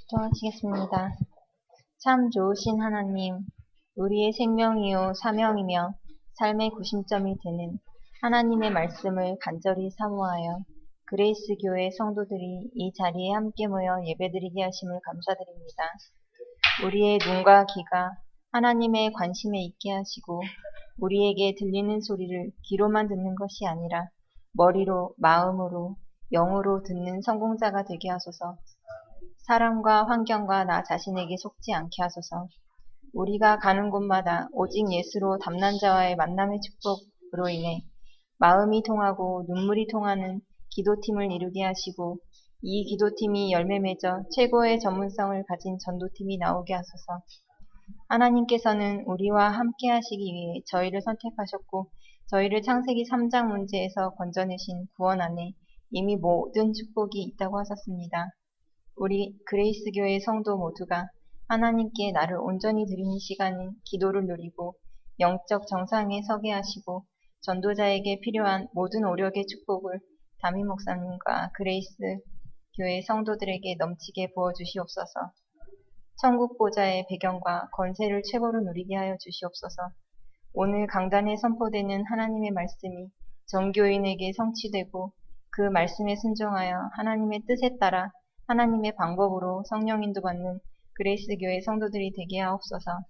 기도하시겠습니다. 참 좋으신 하나님, 우리의 생명이요 사명이며 삶의 구심점이 되는 하나님의 말씀을 간절히 사모하여 그레이스 교회 성도들이 이 자리에 함께 모여 예배드리게 하심을 감사드립니다. 우리의 눈과 귀가 하나님의 관심에 있게 하시고 우리에게 들리는 소리를 귀로만 듣는 것이 아니라 머리로, 마음으로, 영으로 듣는 성공자가 되게 하소서. 사람과 환경과 나 자신에게 속지 않게 하소서. 우리가 가는 곳마다 오직 예수로 담난 자와의 만남의 축복으로 인해 마음이 통하고 눈물이 통하는 기도팀을 이루게 하시고 이 기도팀이 열매 맺어 최고의 전문성을 가진 전도팀이 나오게 하소서. 하나님께서는 우리와 함께 하시기 위해 저희를 선택하셨고 저희를 창세기 3장 문제에서 건져내신 구원 안에 이미 모든 축복이 있다고 하셨습니다. 우리 그레이스 교회 성도 모두가 하나님께 나를 온전히 드리는 시간인 기도를 누리고 영적 정상에 서게 하시고 전도자에게 필요한 모든 오력의 축복을 담임 목사님과 그레이스 교회 성도들에게 넘치게 부어주시옵소서. 천국 보좌의 배경과 권세를 최고로 누리게 하여 주시옵소서. 오늘 강단에 선포되는 하나님의 말씀이 전교인에게 성취되고 그 말씀에 순종하여 하나님의 뜻에 따라 하나님의 방법으로 성령 인도받는 그레이스 교회 성도들이 되게 하옵소서.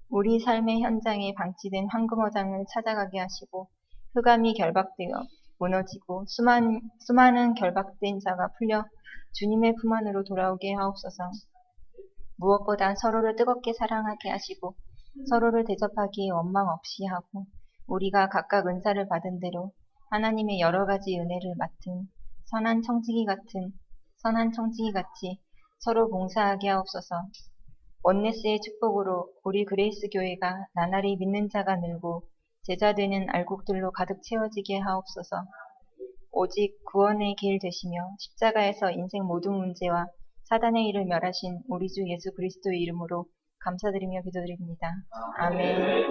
우리 삶의 현장에 방치된 황금어장을 찾아가게 하시고 흑암이 결박되어 무너지고 수많은 결박된 자가 풀려 주님의 품 안으로 돌아오게 하옵소서. 무엇보다 서로를 뜨겁게 사랑하게 하시고 서로를 대접하기에 원망 없이 하고 우리가 각각 은사를 받은 대로 하나님의 여러 가지 은혜를 맡은 선한 청지기 같이 서로 봉사하게 하옵소서. 원네스의 축복으로 우리 그레이스 교회가 나날이 믿는 자가 늘고 제자되는 알곡들로 가득 채워지게 하옵소서. 오직 구원의 길 되시며 십자가에서 인생 모든 문제와 사단의 일을 멸하신 우리 주 예수 그리스도의 이름으로 감사드리며 기도드립니다. 아멘.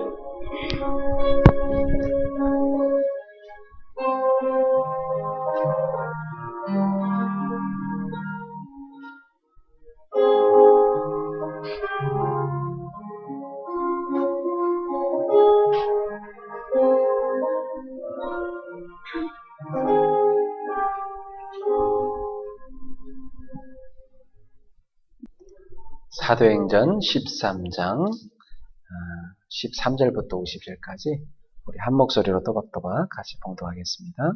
사도행전 13장 13절부터 50절까지 우리 한 목소리로 또박또박 같이 봉독하겠습니다.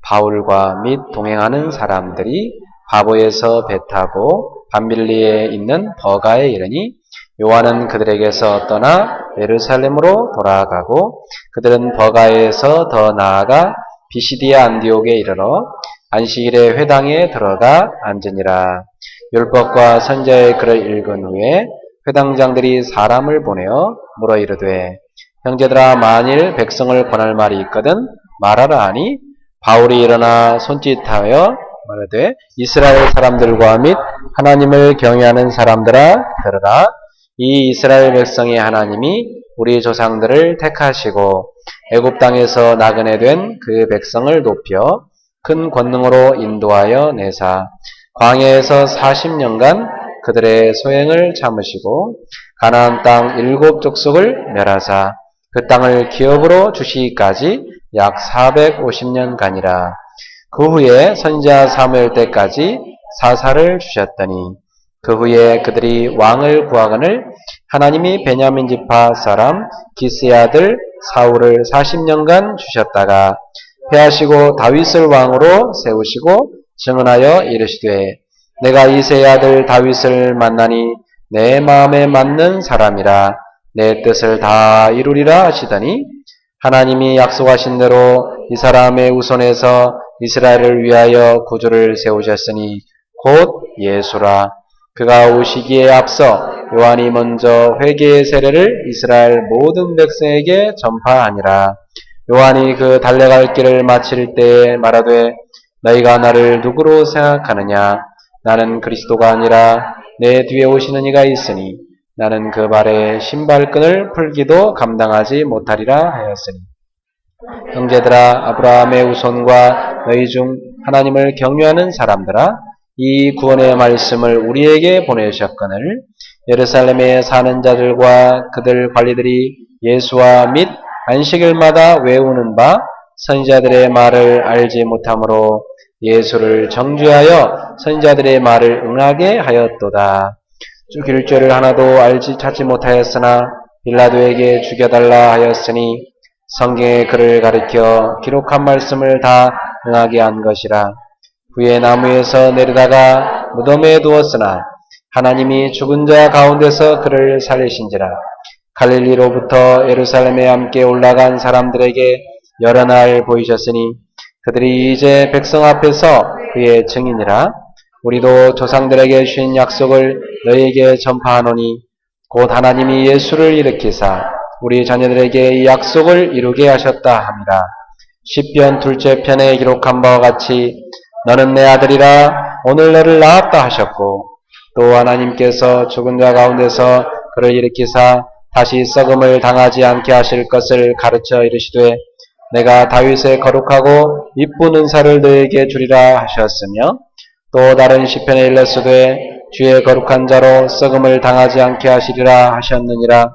바울과 및 동행하는 사람들이 바보에서 배 타고 밤빌리에 있는 버가에 이르니 요한은 그들에게서 떠나 예루살렘으로 돌아가고 그들은 버가에서 더 나아가 비시디아 안디옥에 이르러 안식일에 회당에 들어가 앉으니라. 율법과 선지자의 글을 읽은 후에 회당장들이 사람을 보내어 물어 이르되 형제들아 만일 백성을 권할 말이 있거든 말하라 하니 바울이 일어나 손짓하여 말하되 이스라엘 사람들과 및 하나님을 경외하는 사람들아 들으라. 이 이스라엘 백성의 하나님이 우리 조상들을 택하시고 애굽 땅에서 나그네 된 그 백성을 높여 큰 권능으로 인도하여 내사 광야에서 40년간 그들의 소행을 참으시고 가나안 땅 7 족속을 멸하사 그 땅을 기업으로 주시기까지 약 450년간이라. 그 후에 선지자 사무엘 때까지 사사를 주셨더니 그 후에 그들이 왕을 구하거늘 하나님이 베냐민 지파 사람 기스의 아들 사울을 40년간 주셨다가 패하시고 다윗을 왕으로 세우시고 증언하여 이르시되 내가 이새의 아들 다윗을 만나니 내 마음에 맞는 사람이라 내 뜻을 다 이루리라 하시더니 하나님이 약속하신 대로 이 사람의 후손에서 이스라엘을 위하여 구주를 세우셨으니 곧 예수라. 그가 오시기에 앞서 요한이 먼저 회개의 세례를 이스라엘 모든 백성에게 전파하니라. 요한이 그 달려갈 길을 마칠 때에 말하되 너희가 나를 누구로 생각하느냐? 나는 그리스도가 아니라 내 뒤에 오시는 이가 있으니 나는 그 발에 신발끈을 풀기도 감당하지 못하리라 하였으니 형제들아 아브라함의 후손과 너희 중 하나님을 경외하는 사람들아 이 구원의 말씀을 우리에게 보내셨거늘 예루살렘에 사는 자들과 그들 관리들이 예수와 및 안식일마다 외우는 바 선지자들의 말을 알지 못하므로 예수를 정죄하여 선지자들의 말을 응하게 하였도다. 죽일 죄를 하나도 찾지 못하였으나 빌라도에게 죽여달라 하였으니 성경에 그를 가리켜 기록한 말씀을 다 응하게 한 것이라. 후에 나무에서 내리다가 무덤에 두었으나 하나님이 죽은 자 가운데서 그를 살리신지라. 갈릴리로부터 예루살렘에 함께 올라간 사람들에게 여러 날 보이셨으니 그들이 이제 백성 앞에서 그의 증인이라. 우리도 조상들에게 주신 약속을 너희에게 전파하노니 곧 하나님이 예수를 일으키사 우리 자녀들에게 이 약속을 이루게 하셨다 함이라. 시편 둘째 편에 기록한 바와 같이 너는 내 아들이라 오늘 너를 낳았다 하셨고 또 하나님께서 죽은 자 가운데서 그를 일으키사 다시 썩음을 당하지 않게 하실 것을 가르쳐 이르시되 내가 다윗의 거룩하고 이쁜 은사를 너에게 주리라 하셨으며 또 다른 시편에 일렀으되 주의 거룩한 자로 썩음을 당하지 않게 하시리라 하셨느니라.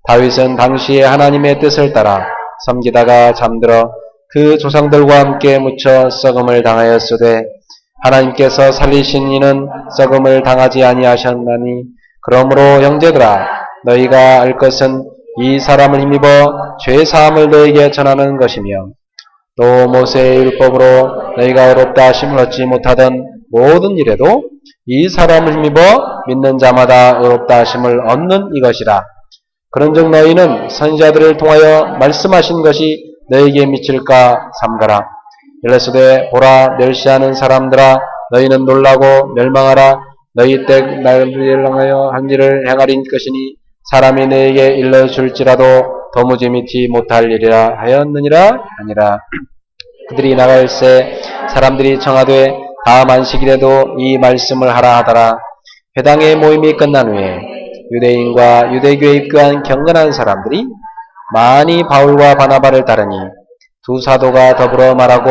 다윗은 당시에 하나님의 뜻을 따라 섬기다가 잠들어 그 조상들과 함께 묻혀 썩음을 당하였으되 하나님께서 살리신 이는 썩음을 당하지 아니하셨나니 그러므로 형제들아 너희가 알 것은 이 사람을 힘입어 죄사함을 너희에게 전하는 것이며 또 모세의 율법으로 너희가 의롭다 하심을 얻지 못하던 모든 일에도 이 사람을 힘입어 믿는 자마다 의롭다 하심을 얻는 이것이라. 그런즉 너희는 선지자들을 통하여 말씀하신 것이 너희에게 미칠까 삼가라. 일러스되 보라 멸시하는 사람들아 너희는 놀라고 멸망하라. 너희 때 나를 향하여 한 일을 행하린 것이니 사람이 너희에게 일러줄지라도 도무지 믿지 못할 일이라 하였느니라 아니라. 그들이 나갈새 사람들이 청하되 다음 안식일에도 이 말씀을 하라 하더라. 회당의 모임이 끝난 후에 유대인과 유대교에 입교한 경건한 사람들이 많이 바울과 바나바를 따르니 두 사도가 더불어 말하고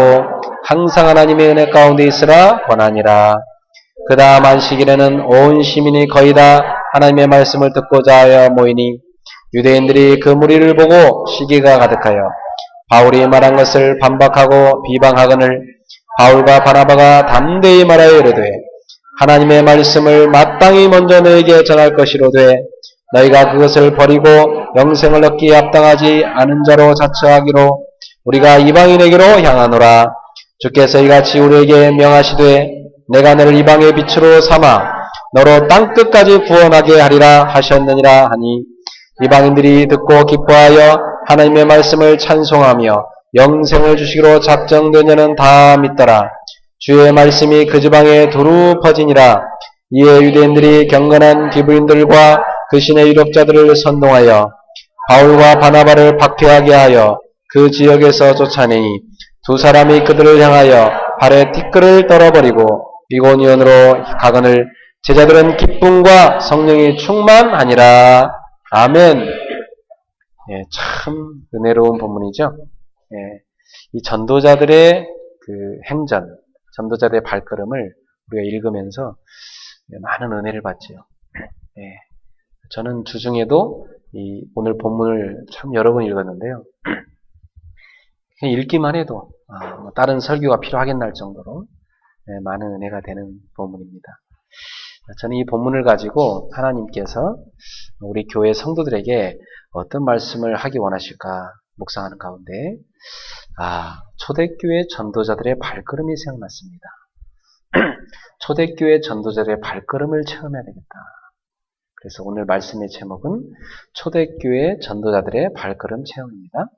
항상 하나님의 은혜 가운데 있으라 권하니라. 그 다음 안식일에는 온 시민이 거의 다 하나님의 말씀을 듣고자 하여 모이니 유대인들이 그 무리를 보고 시기가 가득하여 바울이 말한 것을 반박하고 비방하거늘 바울과 바나바가 담대히 말하여 이르되 하나님의 말씀을 마땅히 먼저 너에게 전할 것이로되 너희가 그것을 버리고 영생을 얻기에 합당하지 않은 자로 자처하기로 우리가 이방인에게로 향하노라. 주께서 이같이 우리에게 명하시되 내가 너를 이방의 빛으로 삼아 너로 땅끝까지 구원하게 하리라 하셨느니라 하니 이방인들이 듣고 기뻐하여 하나님의 말씀을 찬송하며 영생을 주시기로 작정된 자는 다 믿더라. 주의 말씀이 그 지방에 두루 퍼지니라. 이에 유대인들이 경건한 기브인들과 그 신의 유력자들을 선동하여 바울과 바나바를 박해하게 하여 그 지역에서 쫓아내니 두 사람이 그들을 향하여 발에 티끌을 떨어버리고 이고니온으로 가거늘 제자들은 기쁨과 성령이 충만하니라. 아멘. 예, 참 은혜로운 본문이죠. 예, 이 전도자들의 그 행전, 전도자들의 발걸음을 우리가 읽으면서 많은 은혜를 받지요. 예, 저는 주중에도 이 오늘 본문을 참 여러 번 읽었는데요. 그냥 읽기만 해도 다른 설교가 필요하겠나 할 정도로 많은 은혜가 되는 본문입니다. 저는 이 본문을 가지고 하나님께서 우리 교회 성도들에게 어떤 말씀을 하기 원하실까 묵상하는 가운데 초대교회 전도자들의 발걸음이 생각났습니다. 초대교회 전도자들의 발걸음을 체험해야 되겠다. 그래서 오늘 말씀의 제목은 초대교회 전도자들의 발걸음 체험입니다.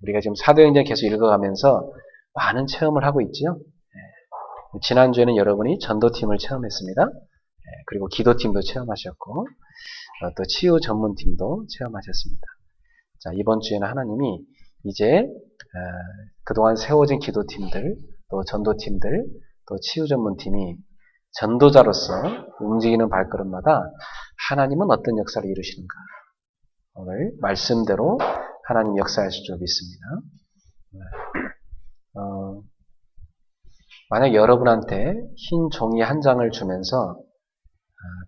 우리가 지금 사도행전 계속 읽어가면서 많은 체험을 하고 있죠. 지난주에는 여러분이 전도팀을 체험했습니다. 그리고 기도팀도 체험하셨고 또 치유 전문팀도 체험하셨습니다. 자, 이번 주에는 하나님이 이제 그동안 세워진 기도팀들, 또 전도팀들, 또 치유 전문팀이 전도자로서 움직이는 발걸음마다 하나님은 어떤 역사를 이루시는가 오늘 말씀대로 하나님 역사하실 줄 믿습니다. 만약 여러분한테 흰 종이 한 장을 주면서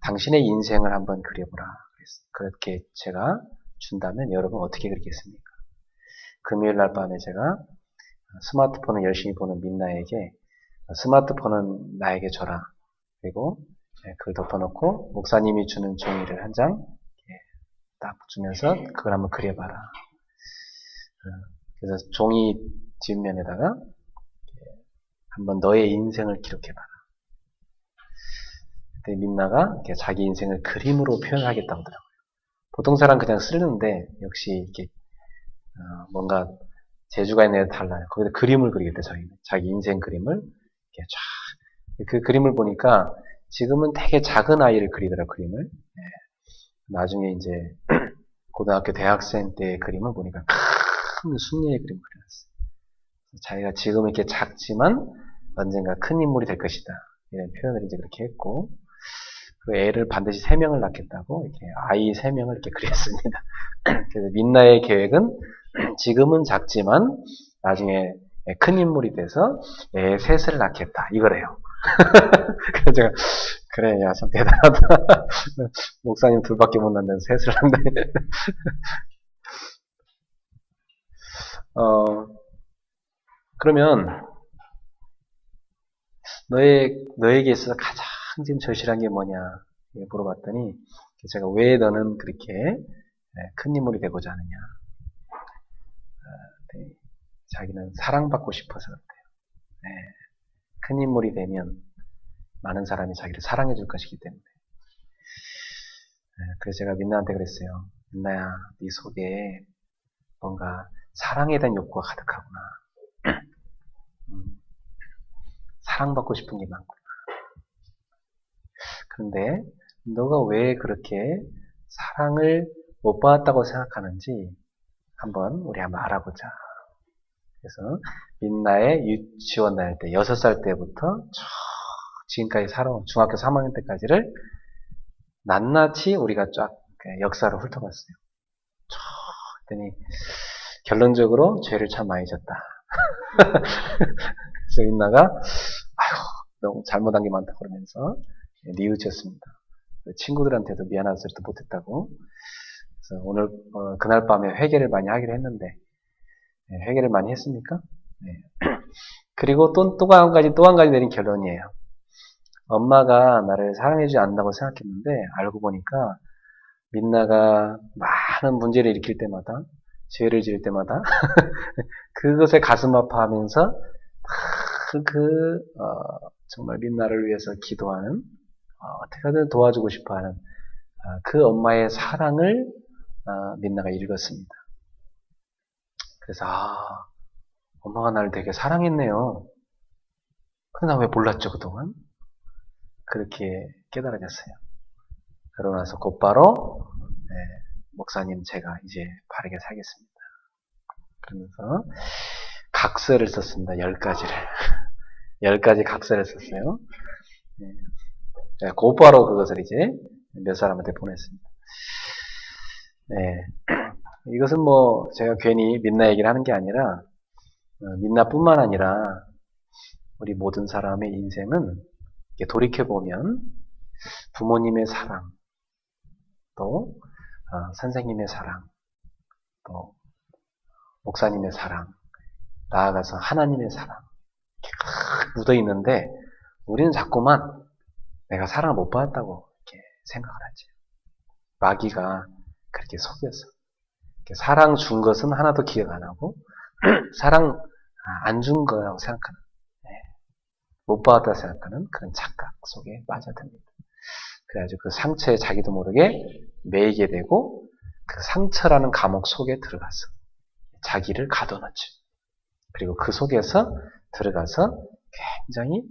당신의 인생을 한번 그려보라. 그렇게 제가 준다면 여러분 어떻게 그리겠습니까? 금요일 날 밤에 제가 스마트폰을 열심히 보는 민나에게 스마트폰은 나에게 줘라. 그리고 그걸 덮어놓고 목사님이 주는 종이를 한 장 딱 주면서 그걸 한번 그려봐라. 그래서 종이 뒷면에다가 한번 너의 인생을 기록해봐라. 그때 민나가 자기 인생을 그림으로 표현하겠다고 하더라고요. 보통 사람 그냥 쓰는데 역시 이렇게 뭔가 재주가 있는 애들 달라요. 거기다 그림을 그리겠대, 자기 인생 그림을. 이렇게 쫙. 그 그림을 보니까 지금은 되게 작은 아이를 그리더라, 그림을. 네. 나중에 이제 고등학교 대학생 때의 그림을 보니까 큰 숙녀의 그림을 그려놨어요. 자기가 지금 이렇게 작지만 언젠가 큰 인물이 될 것이다. 이런 표현을 이제 그렇게 했고, 그 애를 반드시 3명을 낳겠다고 이렇게 아이 3명을 이렇게 그렸습니다. 그래서 민나의 계획은 지금은 작지만 나중에 큰 인물이 돼서 애 3을 낳겠다. 이거래요. 그래서 제가 그래, 야, 참 대단하다. 목사님 둘밖에 못 낳는데 3을 낳는데. 그러면 너에게 있어서 가장 지금 절실한 게 뭐냐 물어봤더니 제가 왜 너는 그렇게 큰 인물이 되고자 하느냐. 자기는 사랑받고 싶어서 그렇대요. 큰 인물이 되면 많은 사람이 자기를 사랑해 줄 것이기 때문에. 그래서 제가 민나한테 그랬어요. 민나야, 네 속에 뭔가 사랑에 대한 욕구가 가득하구나. 사랑받고 싶은 게 많구나. 그런데 너가 왜 그렇게 사랑을 못 받았다고 생각하는지 우리 한번 알아보자. 그래서 민나의 유치원 다닐 때 6살 때부터 지금까지 살아온 중학교 3학년 때까지를 낱낱이 우리가 쫙 역사를 훑어봤어요. 그랬더니 결론적으로 죄를 참 많이 졌다. 그래서 민나가 아이고 너무 잘못한 게 많다고 그러면서 뉘우쳤습니다. 친구들한테도 미안한 소리도 못했다고. 그래서 오늘 그날 밤에 회개를 많이 하기로 했는데 회개를 많이 했습니까? 네. 그리고 또 한 가지 내린 결론이에요. 엄마가 나를 사랑해주지 않는다고 생각했는데 알고 보니까 민나가 많은 문제를 일으킬 때마다 죄를 지을 때마다 그것에 가슴 아파하면서 정말 민나를 위해서 기도하는 어떻게든 도와주고 싶어하는 그 엄마의 사랑을 민나가 읽었습니다. 그래서 엄마가 나를 되게 사랑했네요. 근데 나 왜 몰랐죠 그동안? 그렇게 깨달아졌어요. 그러고 나서 곧바로 목사님 제가 이제 바르게 살겠습니다. 그러면서 각서를 썼습니다. 10가지를. 10가지 각서를 썼어요. 곧바로 그것을 이제 몇 사람한테 보냈습니다. 이것은 뭐 제가 괜히 민나 얘기를 하는 게 아니라 민나뿐만 아니라 우리 모든 사람의 인생은 돌이켜보면 부모님의 사랑, 또 선생님의 사랑, 또 목사님의 사랑, 나아가서 하나님의 사랑 이렇게 묻어있는데 우리는 자꾸만 내가 사랑을 못 받았다고 이렇게 생각을 하지. 마귀가 그렇게 속였어. 사랑 준 것은 하나도 기억 안 하고 사랑 안 준 거라고 생각하는, 못 받았다 생각하는 그런 착각 속에 빠져듭니다. 그래가지고 그 상처에 자기도 모르게 매이게 되고 그 상처라는 감옥 속에 들어가서 자기를 가둬놓죠. 그리고 그 속에서 들어가서 굉장히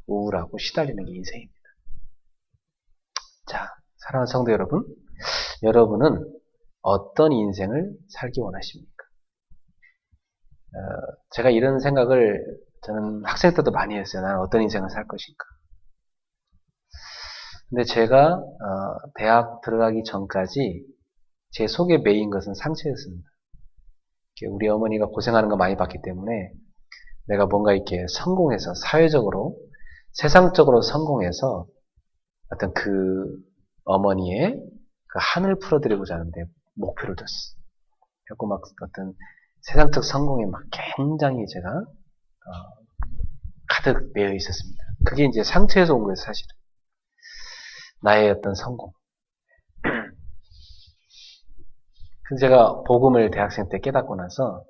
우울하고 시달리는 게 인생입니다. 자, 사랑하는 성도 여러분, 여러분은 어떤 인생을 살기 원하십니까? 제가 이런 생각을 저는 학생 때도 많이 했어요. 나는 어떤 인생을 살 것인가. 근데 제가 대학 들어가기 전까지 제 속에 매인 것은 상처였습니다. 우리 어머니가 고생하는 거 많이 봤기 때문에 내가 뭔가 이렇게 성공해서 사회적으로 세상적으로 성공해서 어떤 그 어머니의 그 한을 풀어드리고자 하는데 목표를 뒀어. 그래서 막 어떤 세상적 성공에 막 굉장히 제가 가득 매여 있었습니다. 그게 이제 상처에서 온 거예요, 사실은. 나의 어떤 성공. 그래서 제가 복음을 대학생 때 깨닫고 나서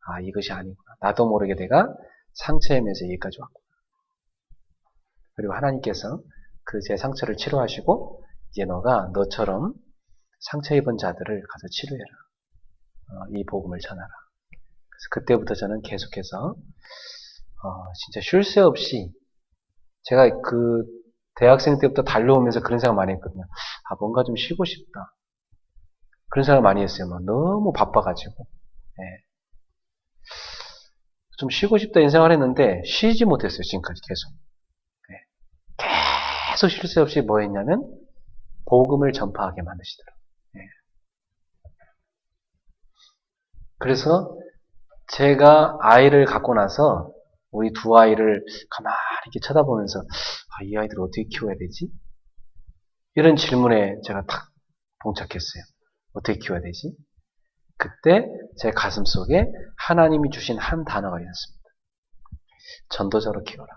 아, 이것이 아니구나. 나도 모르게 내가 상처에면서 여기까지 왔구나. 그리고 하나님께서 그 제 상처를 치료하시고 이제 너가 너처럼 상처 입은 자들을 가서 치료해라. 이 복음을 전하라. 그래서 그때부터 저는 계속해서 진짜 쉴 새 없이 제가 그 대학생 때부터 달려오면서 그런 생각 많이 했거든요. 아, 뭔가 좀 쉬고 싶다. 그런 생각을 많이 했어요. 막 너무 바빠가지고. 예. 좀 쉬고 싶다 이런 생각을 했는데 쉬지 못했어요. 지금까지 계속. 예. 계속 쉴 새 없이 뭐 했냐면 복음을 전파하게 만드시더라고요. 예. 그래서 제가 아이를 갖고 나서 우리 두 아이를 가만히 이렇게 쳐다보면서 아, 이 아이들을 어떻게 키워야 되지? 이런 질문에 제가 탁 봉착했어요. 어떻게 키워야 되지? 그때 제 가슴 속에 하나님이 주신 한 단어가 있었습니다. 전도자로 키워라.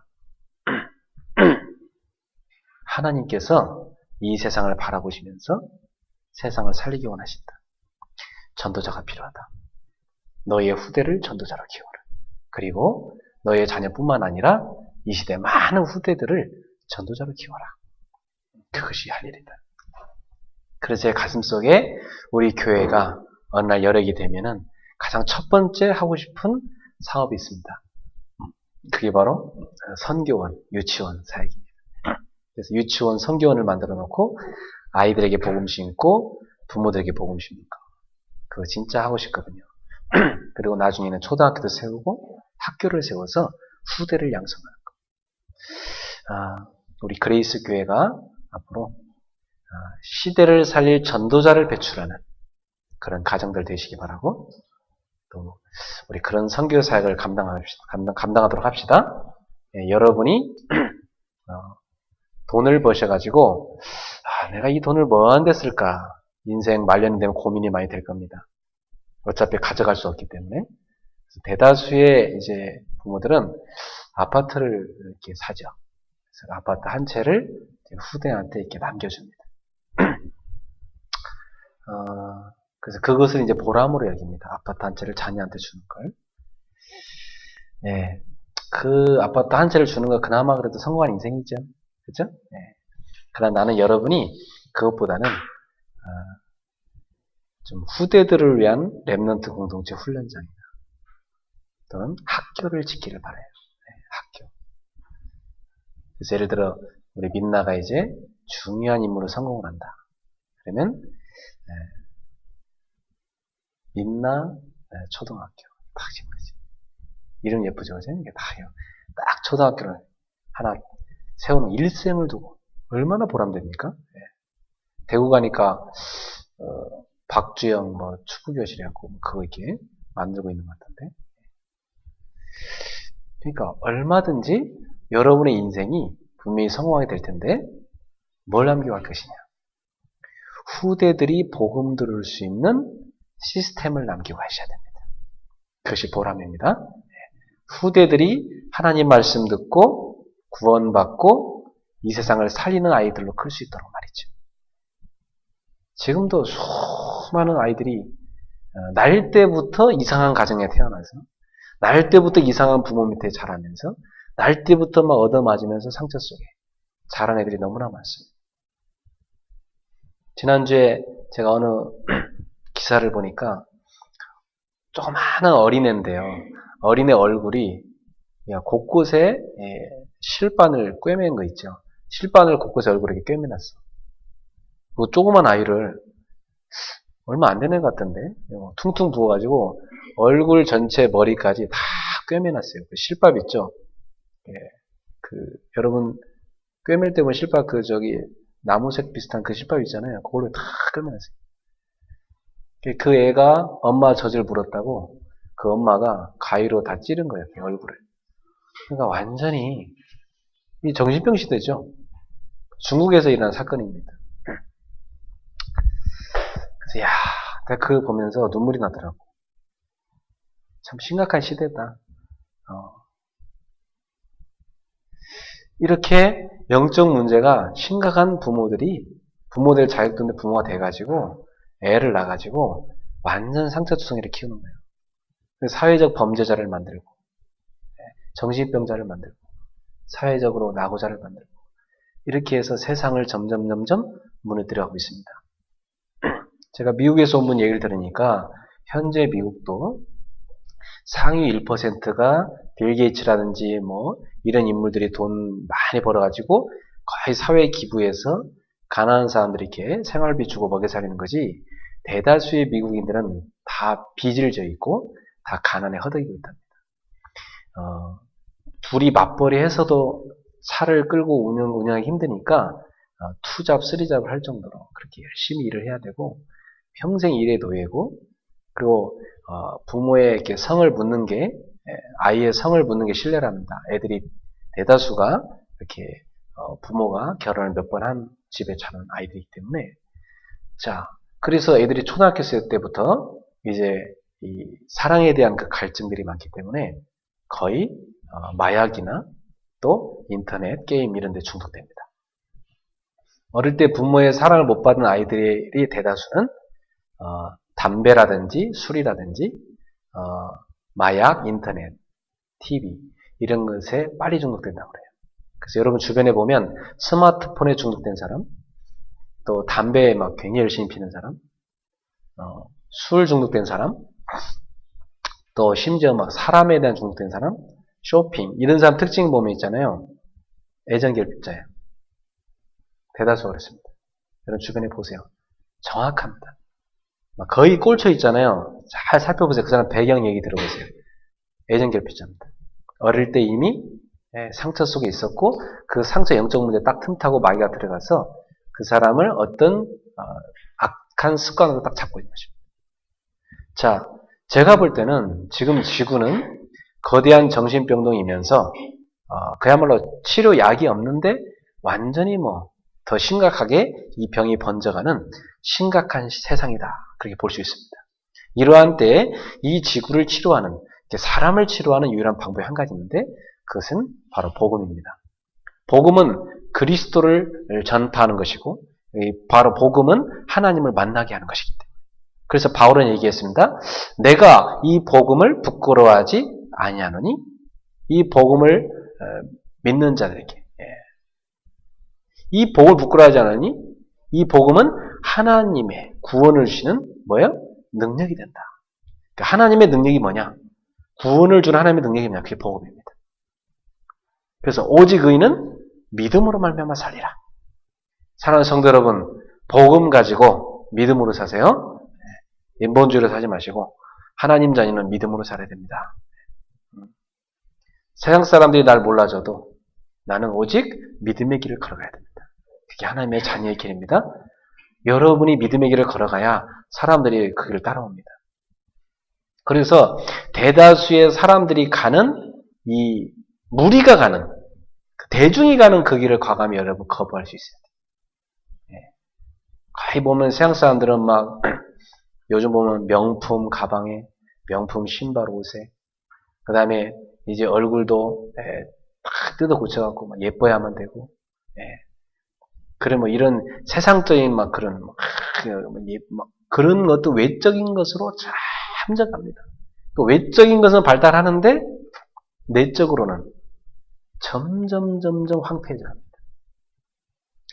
하나님께서 이 세상을 바라보시면서 세상을 살리기 원하신다. 전도자가 필요하다. 너의 후대를 전도자로 키워라. 그리고 너의 자녀뿐만 아니라 이 시대 많은 후대들을 전도자로 키워라. 그것이 할 일이다. 그래서 제 가슴 속에 우리 교회가 어느 날 여력이 되면은 가장 첫 번째 하고 싶은 사업이 있습니다. 그게 바로 선교원, 유치원 사역입니다. 그래서 유치원, 선교원을 만들어 놓고 아이들에게 복음 심고 부모들에게 복음 심는 거. 그거 진짜 하고 싶거든요. 그리고 나중에는 초등학교도 세우고 학교를 세워서 후대를 양성하는 거. 우리 그레이스 교회가 앞으로 시대를 살릴 전도자를 배출하는 그런 가정들 되시기 바라고 또 우리 그런 선교 사역을 감당하도록 합시다. 예, 여러분이 돈을 버셔가지고 내가 이 돈을 뭐 하는 데 쓸까? 인생 말년이 되면 고민이 많이 될 겁니다. 어차피 가져갈 수 없기 때문에. 대다수의 이제 부모들은 아파트를 이렇게 사죠. 그래서 아파트 한 채를 후대한테 이렇게 남겨줍니다. 그래서 그것을 이제 보람으로 여깁니다. 아파트 한 채를 자녀한테 주는 걸. 네. 그 아파트 한 채를 주는 거 그나마 그래도 성공한 인생이죠. 그죠? 네. 그러나 나는 여러분이 그것보다는, 좀 후대들을 위한 랩넌트 공동체 훈련장이나 또는 학교를 짓기를 바라요. 네, 학교. 그래서 예를 들어, 우리 민나가 이제 중요한 임무로 성공을 한다. 그러면, 민나 초등학교 딱 짓는 거지. 이름 예쁘죠, 그죠? 이게 딱 초등학교를 하나 세우는 일생을 두고 얼마나 보람됩니까? 네. 대구 가니까 박주영 뭐 축구교실이라고 그거 이렇게 만들고 있는 것 같은데. 그러니까 얼마든지 여러분의 인생이 분명히 성공하게 될 텐데 뭘 남겨갈 것이냐? 후대들이 복음 들을 수 있는 시스템을 남기고 가셔야 됩니다. 그것이 보람입니다. 후대들이 하나님 말씀 듣고 구원받고 이 세상을 살리는 아이들로 클 수 있도록 말이죠. 지금도 수많은 아이들이 날 때부터 이상한 가정에 태어나서 날 때부터 이상한 부모 밑에 자라면서 날 때부터 막 얻어맞으면서 상처 속에 자란 애들이 너무나 많습니다. 지난주에 제가 어느 기사를 보니까 조그마한 어린애인데요. 어린애 얼굴이 곳곳에 실반을 꿰맨 거 있죠. 실반을 곳곳에 얼굴에 꿰매놨어. 그 조그만 아이를 얼마 안 되는 것 같던데 퉁퉁 부어가지고 얼굴 전체 머리까지 다 꿰매놨어요. 그 실밥 있죠. 여러분 꿰맬 때 보면 실밥 나무색 비슷한 그 실밥 있잖아요. 그걸로 다 꿰매놨어요. 그 애가 엄마 젖을 물었다고 그 엄마가 가위로 다 찌른 거예요. 얼굴을. 그러니까 완전히 이 정신병 시대죠. 중국에서 일어난 사건입니다. 그래서 내가 그걸 보면서 눈물이 나더라고. 참 심각한 시대다. 이렇게 영적 문제가 심각한 부모들 자격도인데 부모가 돼가지고 애를 낳아가지고 완전 상처투성이를 키우는 거예요. 사회적 범죄자를 만들고 정신병자를 만들고 사회적으로 낙오자를 만들고 이렇게 해서 세상을 점점 무너뜨려가고 있습니다. 제가 미국에서 온 분 얘기를 들으니까 현재 미국도 상위 1%가 빌 게이츠라든지 뭐 이런 인물들이 돈 많이 벌어가지고 거의 사회 기부해서 가난한 사람들이 이렇게 생활비 주고 먹여 살리는 거지 대다수의 미국인들은 다 빚을 져 있고 다 가난에 허덕이고 있답니다. 둘이 맞벌이 해서도 차를 끌고 운영하기 힘드니까 투잡, 쓰리잡을 할 정도로 그렇게 열심히 일을 해야 되고 평생 일의 노예고 그리고 부모의 이렇게 성을 묻는 게 아이의 성을 묻는 게 신뢰랍니다. 애들이 대다수가 이렇게 부모가 결혼을 몇 번 한 집에 자란 아이들이기 때문에 자 그래서 애들이 초등학교 때부터 이제 이 사랑에 대한 그 갈증들이 많기 때문에 거의 마약이나 또 인터넷 게임 이런 데 중독됩니다. 어릴 때 부모의 사랑을 못 받은 아이들이 대다수는 담배라든지 술이라든지 마약, 인터넷, TV 이런 것에 빨리 중독된다고 그래요. 그래서 여러분 주변에 보면 스마트폰에 중독된 사람, 또 담배에 막 굉장히 열심히 피는 사람, 술 중독된 사람, 또 심지어 막 사람에 대한 중독된 사람, 쇼핑 이런 사람 특징 보면 있잖아요. 애정결핍자예요. 대다수 그렇습니다. 여러분 주변에 보세요. 정확합니다. 거의 꼴쳐 있잖아요. 잘 살펴보세요. 그 사람 배경 얘기 들어보세요. 애정결핍자입니다. 어릴 때 이미 상처 속에 있었고 그 상처 영적 문제 딱 틈타고 마귀가 들어가서 그 사람을 어떤 악한 습관으로 딱 잡고 있는 것입니다. 자, 제가 볼 때는 지금 지구는 거대한 정신병동이면서 그야말로 치료약이 없는데 완전히 더 심각하게 이 병이 번져가는 심각한 세상이다. 그렇게 볼 수 있습니다. 이러한 때에 이 지구를 치료하는, 사람을 치료하는 유일한 방법이 한 가지 있는데 그것은 바로 복음입니다. 복음은 그리스도를 전파하는 것이고 바로 복음은 하나님을 만나게 하는 것이기 때문에 그래서 바울은 얘기했습니다. 내가 이 복음을 부끄러워하지 아니하노니 이 복음을 믿는 자들에게 이 복음을 부끄러워하지 않으니 이 복음은 하나님의 구원을 주시는 뭐예요? 능력이 된다. 그러니까 하나님의 능력이 뭐냐? 구원을 주는 하나님의 능력이 뭐냐? 그게 복음입니다. 그래서 오직 의인은 믿음으로 말미암아 살리라. 사랑하는 성도 여러분, 복음 가지고 믿음으로 사세요. 인본주의로 사지 마시고 하나님 자녀는 믿음으로 살아야 됩니다. 세상 사람들이 날 몰라줘도 나는 오직 믿음의 길을 걸어가야 됩니다. 그게 하나님의 자녀의 길입니다. 여러분이 믿음의 길을 걸어가야 사람들이 그 길을 따라옵니다. 그래서 대다수의 사람들이 가는 이 무리가 가는 대중이 가는 그 길을 과감히 여러분 거부할 수 있어요. 거의 보면 세상 사람들은 막 요즘 보면 명품 가방에 명품 신발 옷에 그 다음에 이제 얼굴도 딱 뜯어 고쳐갖고 막 예뻐야만 되고 그래 이런 세상적인 그런 것도 외적인 것으로 참작합니다. 그 외적인 것은 발달하는데 내적으로는 점점 황폐해집니다.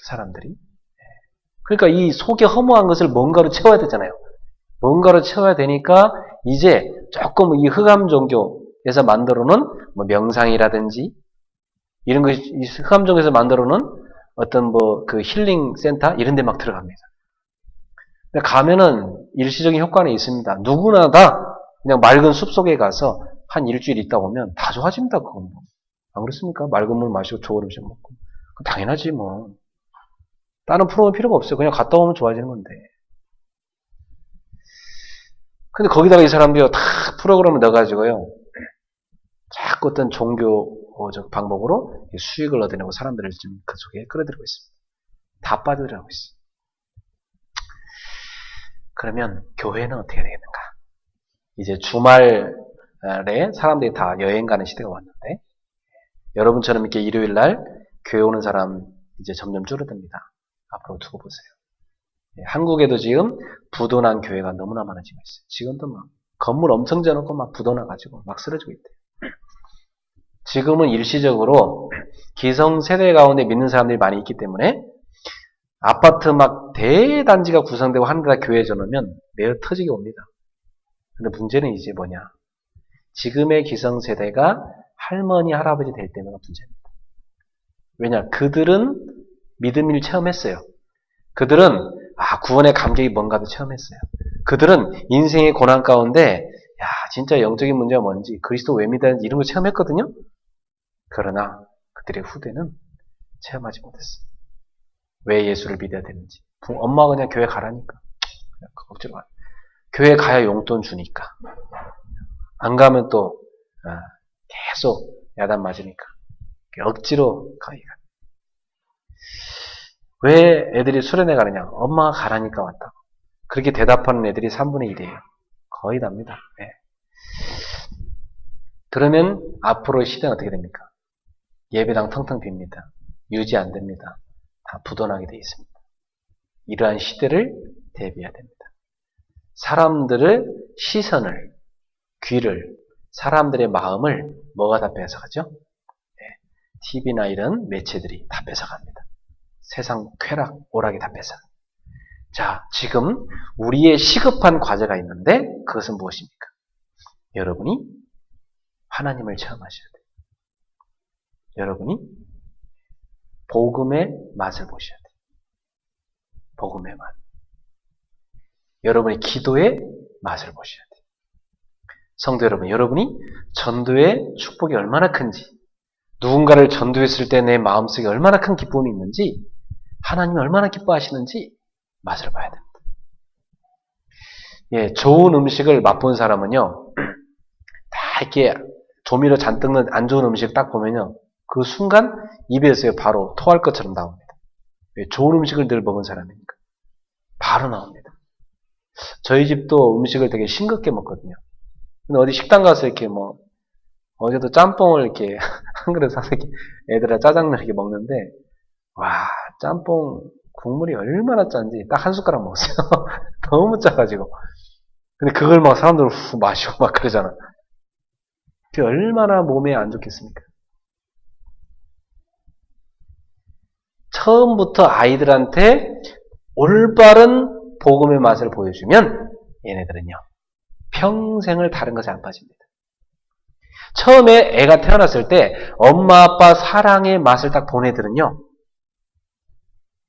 사람들이. 그러니까 이 속에 허무한 것을 뭔가로 채워야 되잖아요. 뭔가로 채워야 되니까 이제 조금 이 흑암 종교에서 만들어놓은 명상이라든지 이런 것, 이 흑암 종교에서 만들어놓은 어떤 그 힐링 센터 이런 데 막 들어갑니다. 가면은 일시적인 효과는 있습니다. 누구나 다 그냥 맑은 숲속에 가서 한 일주일 있다 오면 다 좋아집니다. 그건 안 그렇습니까? 맑은 물 마시고 좋은 음식 먹고. 당연하지 뭐. 다른 프로그램 필요가 없어요. 그냥 갔다 오면 좋아지는 건데. 근데 거기다가 이 사람들이 다 프로그램을 넣어가지고요. 자꾸 어떤 종교 방법으로 수익을 얻어내고 사람들을 지금 그 속에 끌어들이고 있습니다. 다 빠져들어가고 있어요. 그러면 교회는 어떻게 되겠는가? 이제 주말에 사람들이 다 여행 가는 시대가 왔는데 여러분처럼 이렇게 일요일 날 교회 오는 사람 이제 점점 줄어듭니다. 앞으로 두고 보세요. 한국에도 지금 부도난 교회가 너무나 많아지고 있어요. 지금도 막 건물 엄청 지어놓고 막 부도나가지고 막 쓰러지고 있대요. 지금은 일시적으로 기성세대 가운데 믿는 사람들이 많이 있기 때문에 아파트 막 대단지가 구성되고 하늘에다 교회 져놓으면 매우 터지게 옵니다. 근데 문제는 이제 뭐냐? 지금의 기성세대가 할머니, 할아버지 될 때가 문제입니다. 왜냐? 그들은 믿음을 체험했어요. 그들은 구원의 감격이 뭔가도 체험했어요. 그들은 인생의 고난 가운데 진짜 영적인 문제가 뭔지 그리스도 왜 믿어야 하는지 이런 거 체험했거든요. 그러나 그들의 후대는 체험하지 못했어요. 왜 예수를 믿어야 되는지. 엄마가 그냥 교회 가라니까. 그냥 억지로 가. 교회 가야 용돈 주니까. 안 가면 또 계속 야단 맞으니까. 억지로 가기가. 왜 애들이 수련회 가느냐? 엄마가 가라니까 왔다고. 그렇게 대답하는 애들이 3분의 1이에요. 거의 답니다. 네. 그러면 앞으로 시대는 어떻게 됩니까? 예배당 텅텅 빕니다. 유지 안 됩니다. 다 부도나게 되어 있습니다. 이러한 시대를 대비해야 됩니다. 사람들의 시선을, 귀를, 사람들의 마음을 뭐가 다 뺏어가죠? 네. TV나 이런 매체들이 다 뺏어갑니다. 세상 쾌락, 오락이 다 뺏어가. 자, 지금 우리의 시급한 과제가 있는데 그것은 무엇입니까? 여러분이 하나님을 체험하셔야 돼요. 여러분이 복음의 맛을 보셔야 돼요. 복음의 맛. 여러분의 기도의 맛을 보셔야 돼요. 성도 여러분, 여러분이 전도의 축복이 얼마나 큰지, 누군가를 전도했을 때 내 마음속에 얼마나 큰 기쁨이 있는지, 하나님이 얼마나 기뻐하시는지 맛을 봐야 됩니다. 예, 좋은 음식을 맛본 사람은요, 다 이렇게 조미료 잔뜩 넣은 안 좋은 음식 딱 보면요, 그 순간 입에서 바로 토할 것처럼 나옵니다. 왜? 좋은 음식을 늘 먹은 사람이니까. 바로 나옵니다. 저희 집도 음식을 되게 싱겁게 먹거든요. 근데 어디 식당 가서 이렇게 어제도 짬뽕을 이렇게 한 그릇 사서 이렇게 애들이랑 짜장면 이렇게 먹는데, 와, 짬뽕 국물이 얼마나 짠지 딱 한 숟가락 먹었어요. 너무 짜가지고. 근데 그걸 막 사람들 후 마시고 막 그러잖아. 그게 얼마나 몸에 안 좋겠습니까? 처음부터 아이들한테 올바른 복음의 맛을 보여주면 얘네들은요, 평생을 다른 것에 안 빠집니다. 처음에 애가 태어났을 때 엄마 아빠 사랑의 맛을 딱 본 애들은요,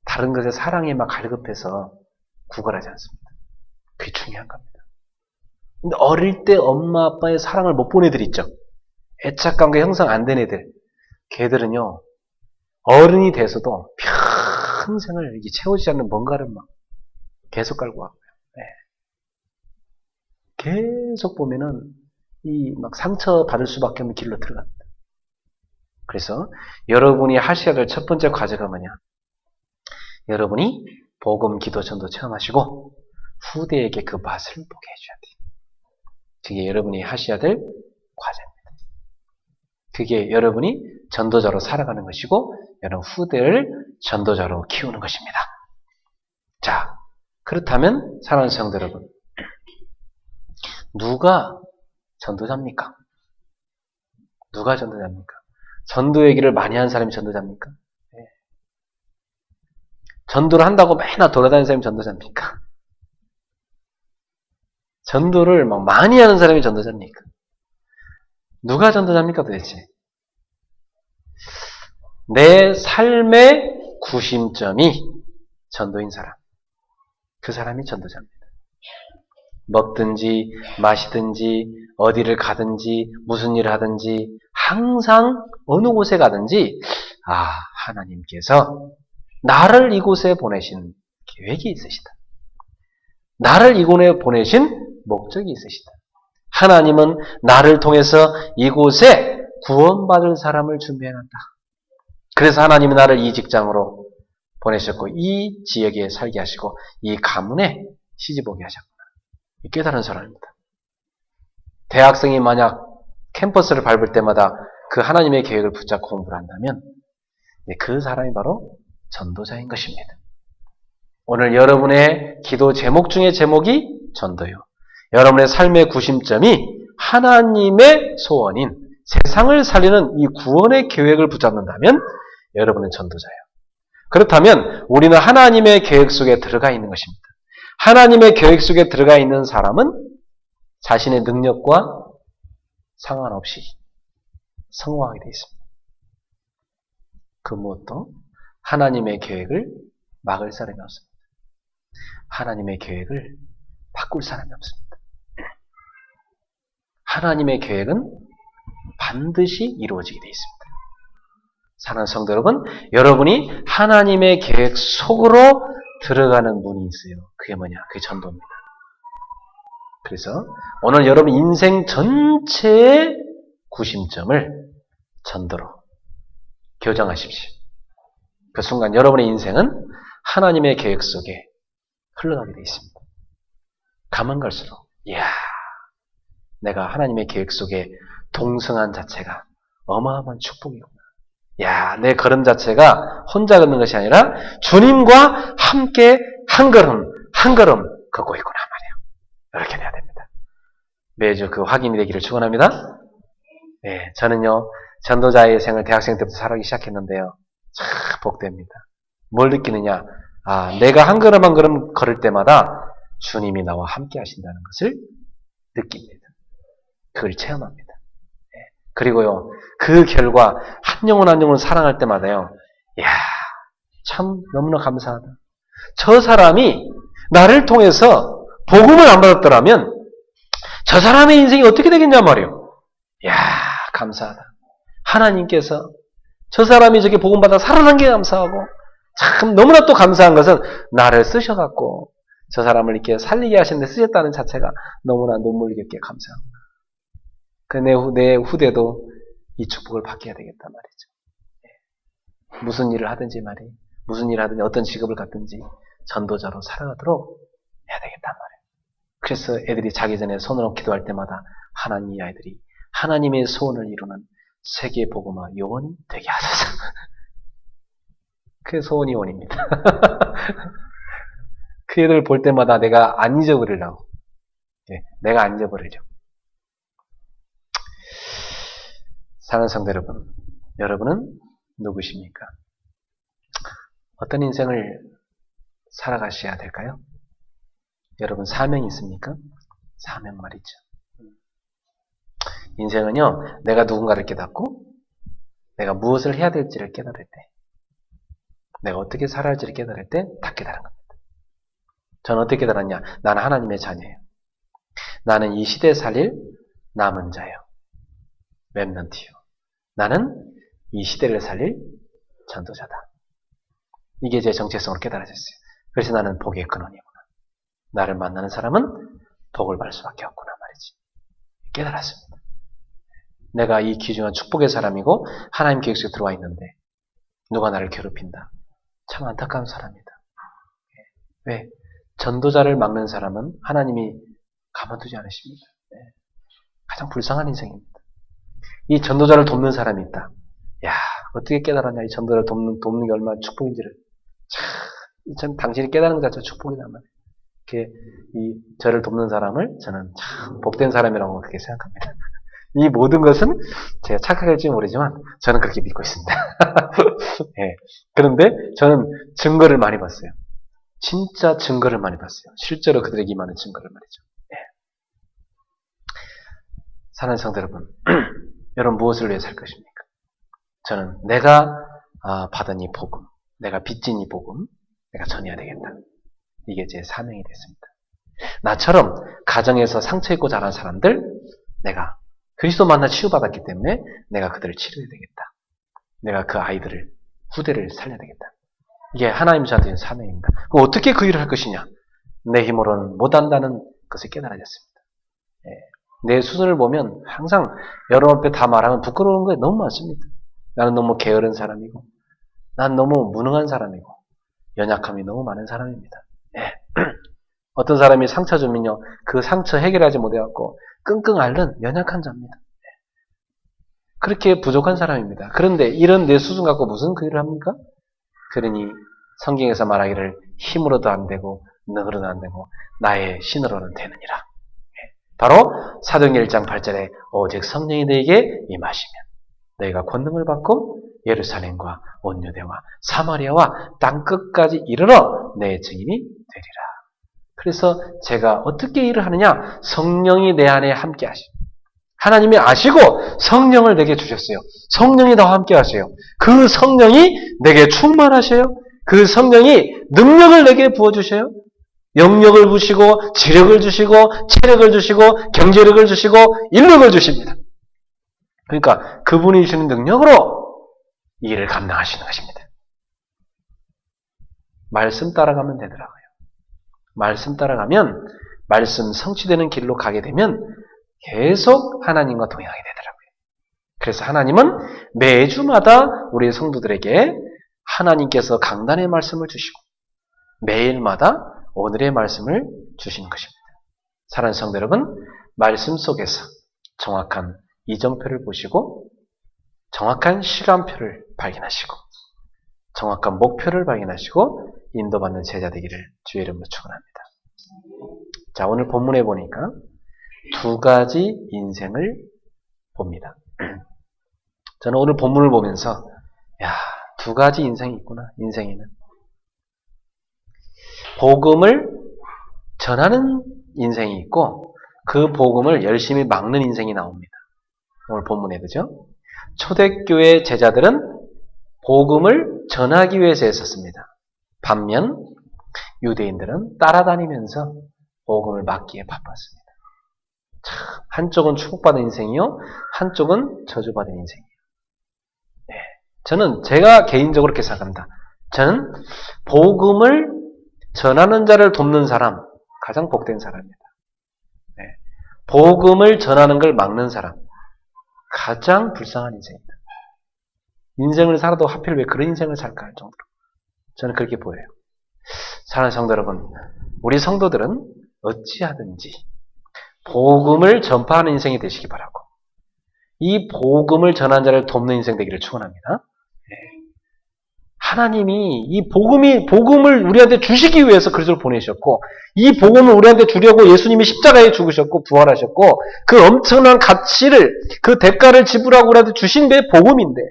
다른 것에 사랑에 막 갈급해서 구걸하지 않습니다. 그게 중요한 겁니다. 근데 어릴 때 엄마 아빠의 사랑을 못 본 애들 있죠. 애착관계 형성 안 된 애들. 걔들은요, 어른이 돼서도 평생을 이게 채워지지 않는 뭔가를 막 계속 깔고 왔고요. 네. 계속 보면은 이 막 상처 받을 수밖에 없는 길로 들어갑니다. 그래서 여러분이 하셔야 될 첫 번째 과제가 뭐냐? 여러분이 복음, 기도, 전도 체험하시고 후대에게 그 맛을 보게 해줘야 돼요. 그게 여러분이 하셔야 될 과제입니다. 그게 여러분이 전도자로 살아가는 것이고 여러분 후대를 전도자로 키우는 것입니다. 자, 그렇다면 사랑하는 성도 여러분, 누가 전도자입니까? 누가 전도자입니까? 전도 얘기를 많이 하는 사람이 전도자입니까? 네. 전도를 한다고 맨날 돌아다니는 사람이 전도자입니까? 전도를 막 많이 하는 사람이 전도자입니까? 누가 전도자입니까 도대체? 내 삶의 구심점이 전도인 사람. 그 사람이 전도자입니다. 먹든지 마시든지 어디를 가든지 무슨 일을 하든지 항상 어느 곳에 가든지 하나님께서 나를 이곳에 보내신 계획이 있으시다. 나를 이곳에 보내신 목적이 있으시다. 하나님은 나를 통해서 이곳에 구원받을 사람을 준비해놨다. 그래서 하나님이 나를 이 직장으로 보내셨고 이 지역에 살게 하시고 이 가문에 시집오게 하셨구나. 깨달은 사람입니다. 대학생이 만약 캠퍼스를 밟을 때마다 그 하나님의 계획을 붙잡고 공부를 한다면 그 사람이 바로 전도자인 것입니다. 오늘 여러분의 기도 제목 중에 제목이 전도요. 여러분의 삶의 구심점이 하나님의 소원인 세상을 살리는 이 구원의 계획을 붙잡는다면 여러분은 전도자예요. 그렇다면 우리는 하나님의 계획 속에 들어가 있는 것입니다. 하나님의 계획 속에 들어가 있는 사람은 자신의 능력과 상관없이 성공하게 되어 있습니다. 그 무엇도 하나님의 계획을 막을 사람이 없습니다. 하나님의 계획을 바꿀 사람이 없습니다. 하나님의 계획은 반드시 이루어지게 되어 있습니다. 사랑하는 성도 여러분, 여러분이 하나님의 계획 속으로 들어가는 문이 있어요. 그게 뭐냐? 그게 전도입니다. 그래서 오늘 여러분 인생 전체의 구심점을 전도로 교정하십시오. 그 순간 여러분의 인생은 하나님의 계획 속에 흘러가게 되어 있습니다. 가만 갈수록 이야, 내가 하나님의 계획 속에 동성한 자체가 어마어마한 축복이구나. 야, 내 걸음 자체가 혼자 걷는 것이 아니라 주님과 함께 한 걸음 한 걸음 걷고 있구나 말이에요. 이렇게 돼야 됩니다. 매주 그 확인이 되기를 축원합니다. 네, 저는요 전도자의 생을 대학생 때부터 살아가기 시작했는데요. 참 복됩니다. 뭘 느끼느냐? 아, 내가 한 걸음 한 걸음 걸을 때마다 주님이 나와 함께 하신다는 것을 느낍니다. 그걸 체험합니다. 네. 그리고요, 그 결과 한 영혼 한 영혼을 사랑할 때마다요, 이야, 참 너무나 감사하다. 저 사람이 나를 통해서 복음을 안 받았더라면 저 사람의 인생이 어떻게 되겠냐 말이에요. 이야, 감사하다. 하나님께서 저 사람이 저게 복음 받아 살아난 게 감사하고, 참 너무나 또 감사한 것은 나를 쓰셔갖고 저 사람을 이렇게 살리게 하시는데 쓰셨다는 자체가 너무나 눈물겹게 감사합니다. 내 후대도 이 축복을 받게 해야 되겠단 말이죠. 무슨 일을 하든지 말이에요. 무슨 일을 하든지 어떤 직업을 갖든지 전도자로 살아가도록 해야 되겠단 말이에요. 그래서 애들이 자기 전에 손으로 기도할 때마다 하나님 이 아이들이 하나님의 소원을 이루는 세계 복음화 요원이 되게 하소서. 그게 소원이 원입니다. 그 애들 볼 때마다 내가 안 잊어버리려고. 내가 안 잊어버리려고. 사랑하는 성도 여러분, 여러분은 누구십니까? 어떤 인생을 살아가셔야 될까요? 여러분 사명이 있습니까? 사명 말이죠. 인생은요, 내가 누군가를 깨닫고 내가 무엇을 해야 될지를 깨달을 때, 내가 어떻게 살아야 할지를 깨달을 때 다 깨달은 겁니다. 저는 어떻게 깨달았냐? 나는 하나님의 자녀예요. 나는 이 시대에 살릴 남은 자예요. 렘넌트요. 나는 이 시대를 살릴 전도자다. 이게 제 정체성을 깨달아졌어요. 그래서 나는 복의 근원이구나. 나를 만나는 사람은 복을 받을 수밖에 없구나 말이지. 깨달았습니다. 내가 이 귀중한 축복의 사람이고 하나님 계획 속에 들어와 있는데 누가 나를 괴롭힌다. 참 안타까운 사람이다. 왜? 전도자를 막는 사람은 하나님이 가만두지 않으십니다. 가장 불쌍한 인생입니다. 이 전도자를 돕는 사람이 있다. 야, 어떻게 깨달았냐? 이 전도자를 돕는 게 얼마나 축복인지를. 참, 당신이 깨달은 것 자체가 축복이란 말이에요. 이렇게 저를 돕는 사람을 저는 참 복된 사람이라고 그렇게 생각합니다. 이 모든 것은 제가 착각할지 모르지만 저는 그렇게 믿고 있습니다. 네. 그런데 저는 증거를 많이 봤어요. 진짜 증거를 많이 봤어요. 실제로 그들에게 임하는 증거를 말이죠. 네. 사랑하는 성도 여러분, 여러분 무엇을 위해 살 것입니까? 저는 내가 받은 이 복음, 내가 빚진 이 복음, 내가 전해야 되겠다. 이게 제 사명이 됐습니다. 나처럼 가정에서 상처 입고 자란 사람들, 내가 그리스도 만나 치유받았기 때문에 내가 그들을 치료해야 되겠다. 내가 그 아이들을, 후대를 살려야 되겠다. 이게 하나님 저한테 주신 사명입니다. 그럼 어떻게 그 일을 할 것이냐? 내 힘으로는 못한다는 것을 깨달아졌습니다. 예. 내 수준을 보면 항상 여러분 앞에 다 말하면 부끄러운 게 너무 많습니다. 나는 너무 게으른 사람이고, 난 너무 무능한 사람이고, 연약함이 너무 많은 사람입니다. 예. 어떤 사람이 상처 주면요, 그 상처 해결하지 못해갖고 끙끙 앓는 연약한 자입니다. 그렇게 부족한 사람입니다. 그런데 이런 내 수준 갖고 무슨 그 일을 합니까? 그러니 성경에서 말하기를 힘으로도 안 되고 능으로도 안 되고 나의 신으로는 되느니라. 바로 사도행전 1장 8절에 오직 성령이 너에게 임하시면 너희가 권능을 받고 예루살렘과 온 유대와 사마리아와 땅끝까지 이르러 내 증인이 되리라. 그래서 제가 어떻게 일을 하느냐? 성령이 내 안에 함께 하시고 하나님이 아시고 성령을 내게 주셨어요. 성령이 나와 함께 하세요. 그 성령이 내게 충만하셔요. 그 성령이 능력을 내게 부어주셔요. 영력을 부시고 지력을 주시고 체력을 주시고 경제력을 주시고 인력을 주십니다. 그러니까 그분이 주시는 능력으로 이 일을 감당하시는 것입니다. 말씀 따라가면 되더라고요. 말씀 따라가면 말씀 성취되는 길로 가게 되면 계속 하나님과 동행하게 되더라고요. 그래서 하나님은 매주마다 우리 성도들에게 하나님께서 강단의 말씀을 주시고 매일마다 오늘의 말씀을 주시는 것입니다. 사랑하는 성도 여러분, 말씀 속에서 정확한 이정표를 보시고 정확한 시간표를 발견하시고 정확한 목표를 발견하시고 인도받는 제자 되기를 주의 이름으로 축원합니다. 자, 오늘 본문에 보니까 두 가지 인생을 봅니다. 저는 오늘 본문을 보면서 두 가지 인생이 있구나. 인생에는 복음을 전하는 인생이 있고 그 복음을 열심히 막는 인생이 나옵니다. 오늘 본문에 그죠? 초대교회 제자들은 복음을 전하기 위해서 했었습니다. 반면 유대인들은 따라다니면서 복음을 막기에 바빴습니다. 참, 한쪽은 축복받은 인생이요, 한쪽은 저주받은 인생이에요. 네, 저는 제가 개인적으로 그렇게 생각합니다. 저는 복음을 전하는 자를 돕는 사람, 가장 복된 사람입니다. 네, 복음을 전하는 걸 막는 사람, 가장 불쌍한 인생입니다. 인생을 살아도 하필 왜 그런 인생을 살까 할 정도로 저는 그렇게 보여요. 사랑하는 성도 여러분, 우리 성도들은 어찌하든지 복음을 전파하는 인생이 되시기 바라고 이 복음을 전하는 자를 돕는 인생 되기를 축원합니다. 네. 하나님이 이 복음을 우리한테 주시기 위해서 그리스도를 보내셨고 이 복음을 우리한테 주려고 예수님이 십자가에 죽으셨고 부활하셨고 그 엄청난 가치를 그 대가를 지불하고 우리한테 주신 게 복음인데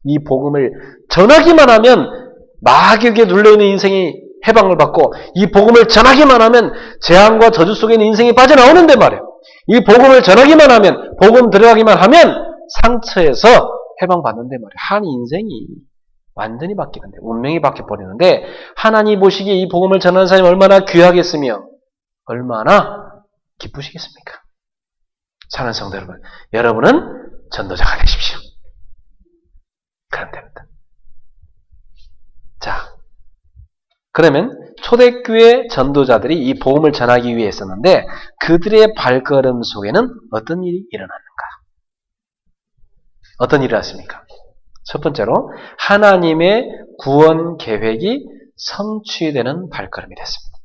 이 복음을 전하기만 하면 마귀에게 눌려있는 인생이 해방을 받고 이 복음을 전하기만 하면 재앙과 저주 속에 있는 인생이 빠져나오는데 말이에요. 이 복음을 전하기만 하면 복음 들어가기만 하면 상처에서 해방받는데 말이에요. 한 인생이 완전히 바뀌는데 운명이 바뀌어버리는데 하나님 보시기에 이 복음을 전하는 사람이 얼마나 귀하겠으며 얼마나 기쁘시겠습니까? 사랑하는 성도 여러분, 여러분은 전도자가 되십시오. 그럼 됩니다. 자, 그러면 초대교회 전도자들이 이 복음을 전하기 위해 했었는데 그들의 발걸음 속에는 어떤 일이 일어났는가? 어떤 일이 일어났습니까? 첫 번째로 하나님의 구원 계획이 성취되는 발걸음이 됐습니다.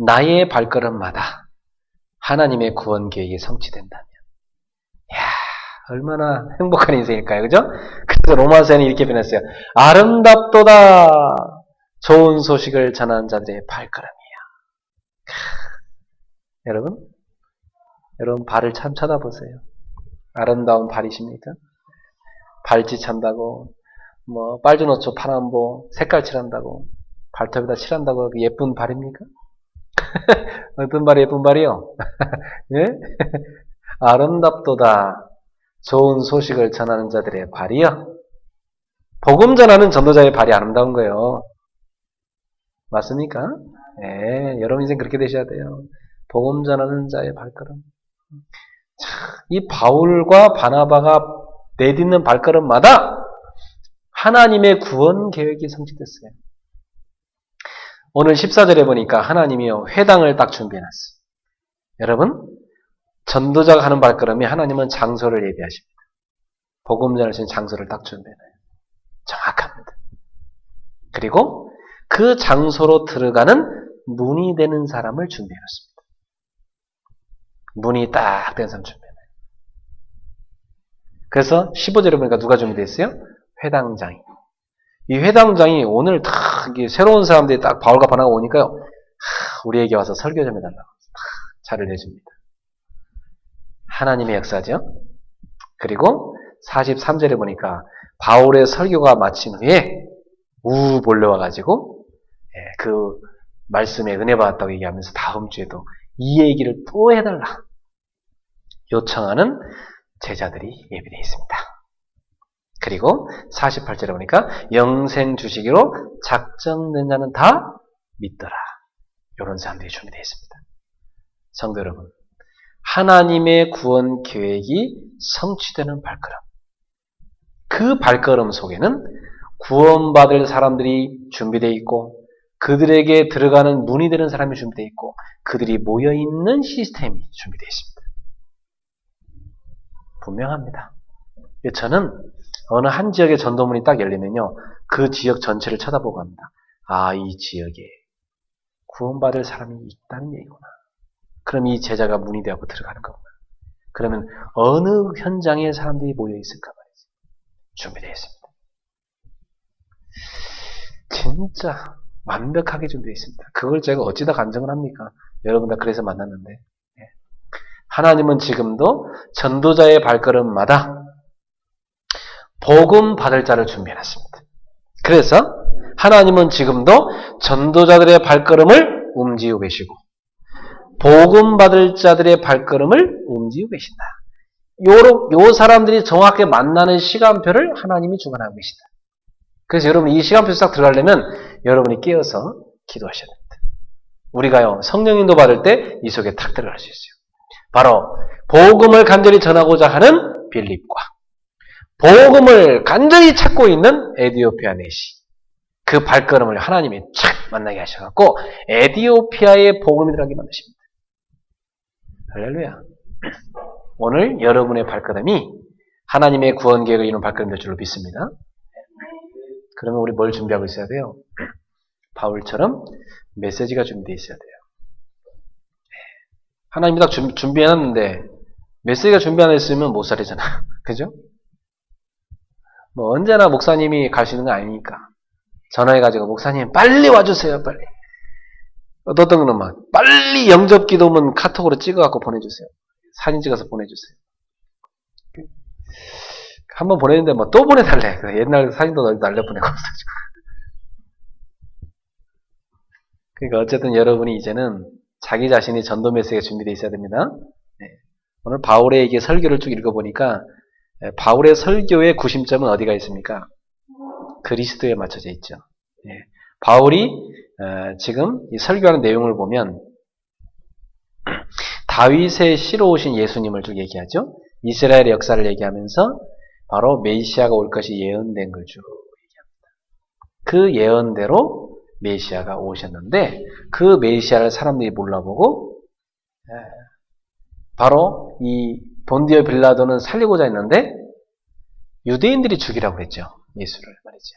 나의 발걸음마다 하나님의 구원 계획이 성취된다면 이야, 얼마나 행복한 인생일까요? 그죠? 그래서 로마서에는 이렇게 변했어요. 아름답도다 좋은 소식을 전하는 자들의 발걸음이야. 여러분 발을 참 쳐다보세요. 아름다운 발이십니까? 발짓 찬다고 뭐 빨주노초 파란보 색깔 칠한다고 발톱에다 칠한다고 예쁜 발입니까? 어떤 발이 예쁜 발이요? 예? 아름답도다 좋은 소식을 전하는 자들의 발이요. 복음 전하는 전도자의 발이 아름다운 거예요. 맞습니까? 네, 여러분 인생 그렇게 되셔야 돼요. 복음 전하는 자의 발걸음. 이 바울과 바나바가 내딛는 발걸음마다 하나님의 구원 계획이 성취됐어요. 오늘 14절에 보니까 하나님이요 회당을 딱 준비해놨어요. 여러분, 전도자가 하는 발걸음이 하나님은 장소를 예비하십니다. 복음 전할 수 있는 장소를 딱 준비해놔요. 정확합니다. 그리고 그 장소로 들어가는 문이 되는 사람을 준비해놨습니다. 문이 딱 된 사람 준비해놔요. 그래서 15절에 보니까 누가 준비되어 있어요? 회당장이. 이 회당장이 오늘 다 새로운 사람들이 딱 바울과 바나가 오니까요. 우리에게 와서 설교 좀 해달라고 차를 내줍니다. 하나님의 역사죠. 그리고 43절에 보니까 바울의 설교가 마친 후에 몰려와가지고 그 말씀에 은혜 받았다고 얘기하면서 다음 주에도 이 얘기를 또 해달라 요청하는 제자들이 예비되어 있습니다. 그리고 48절에 보니까 영생 주시기로 작정된 자는 다 믿더라. 이런 사람들이 준비되어 있습니다. 성도 여러분, 하나님의 구원 계획이 성취되는 발걸음. 그 발걸음 속에는 구원받을 사람들이 준비되어 있고 그들에게 들어가는 문이 되는 사람이 준비되어 있고 그들이 모여있는 시스템이 준비되어 있습니다. 분명합니다. 저는 어느 한 지역의 전도문이 딱 열리면요. 그 지역 전체를 쳐다보고 합니다. 아, 이 지역에 구원받을 사람이 있다는 얘기구나. 그럼 이 제자가 문이 되고 들어가는 거구나. 그러면 어느 현장에 사람들이 모여 있을까 말이지. 준비되어 있습니다. 진짜 완벽하게 준비되어 있습니다. 그걸 제가 어찌다 간증을 합니까? 여러분 다 그래서 만났는데. 하나님은 지금도 전도자의 발걸음마다 복음 받을 자를 준비해놨습니다. 그래서 하나님은 지금도 전도자들의 발걸음을 움직이고 계시고 복음 받을 자들의 발걸음을 움직이고 계신다. 요 사람들이 정확하게 만나는 시간표를 하나님이 주관하고 계신다. 그래서 여러분 이 시간표에 딱 들어가려면 여러분이 깨어서 기도하셔야 됩니다. 우리가요 성령 인도 받을 때 이 속에 탁 들어갈 수 있어요. 바로 복음을 간절히 전하고자 하는 빌립과 복음을 간절히 찾고 있는 에디오피아 내시 그 발걸음을 하나님이 착 만나게 하셔갖고 에디오피아의 복음이 들어가게 만드십니다. 할렐루야. 오늘 여러분의 발걸음이 하나님의 구원 계획을 이루는 발걸음 될 줄로 믿습니다. 그러면 우리 뭘 준비하고 있어야 돼요? 바울처럼 메시지가 준비되어 있어야 돼요. 하나님이 딱 준비해놨는데 메시지가 준비 안 했으면 못 살리잖아. 그죠? 뭐 언제나 목사님이 가시는 거 아니니까 전화해가지고 목사님 빨리 와주세요. 빨리. 어떤 거는 막 빨리 영접 기도문 카톡으로 찍어갖고 보내주세요. 사진 찍어서 보내주세요. 한번 보냈는데 뭐 또 보내달래. 옛날 사진도 날려보내고. 그러니까 어쨌든 여러분이 이제는 자기 자신이 전도 메시지가 준비되어 있어야 됩니다. 네. 오늘 바울의 이게 설교를 쭉 읽어보니까 바울의 설교의 구심점은 어디가 있습니까? 그리스도에 맞춰져 있죠. 네. 바울이 지금 이 설교하는 내용을 보면 다윗의 씨로 오신 예수님을 쭉 얘기하죠. 이스라엘의 역사를 얘기하면서 바로 메시아가 올 것이 예언된 걸 쭉 얘기합니다. 그 예언대로 메시아가 오셨는데 그 메시아를 사람들이 몰라보고 바로 이 본디오 빌라도는 살리고자 했는데 유대인들이 죽이라고 했죠. 예수를 말이죠.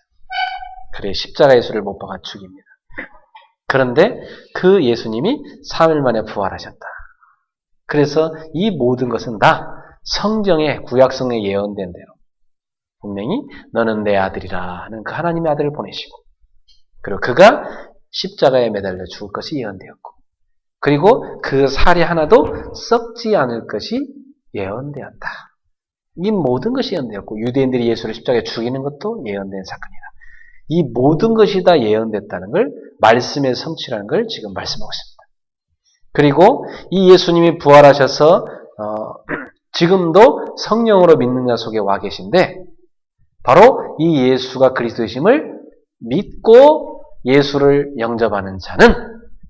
그래 십자가 예수를 못 박아 죽입니다. 그런데 그 예수님이 3일 만에 부활하셨다. 그래서 이 모든 것은 다 성경의 구약성에 예언된 대로 분명히 너는 내 아들이라 하는 그 하나님의 아들을 보내시고 그리고 그가 십자가에 매달려 죽을 것이 예언되었고 그리고 그 살이 하나도 썩지 않을 것이 예언되었다. 이 모든 것이 예언되었고 유대인들이 예수를 십자가에 죽이는 것도 예언된 사건이다. 이 모든 것이 다 예언됐다는 걸 말씀의 성취라는 걸 지금 말씀하고 있습니다. 그리고 이 예수님이 부활하셔서 지금도 성령으로 믿는 자 속에 와 계신데 바로 이 예수가 그리스도이심을 믿고 예수를 영접하는 자는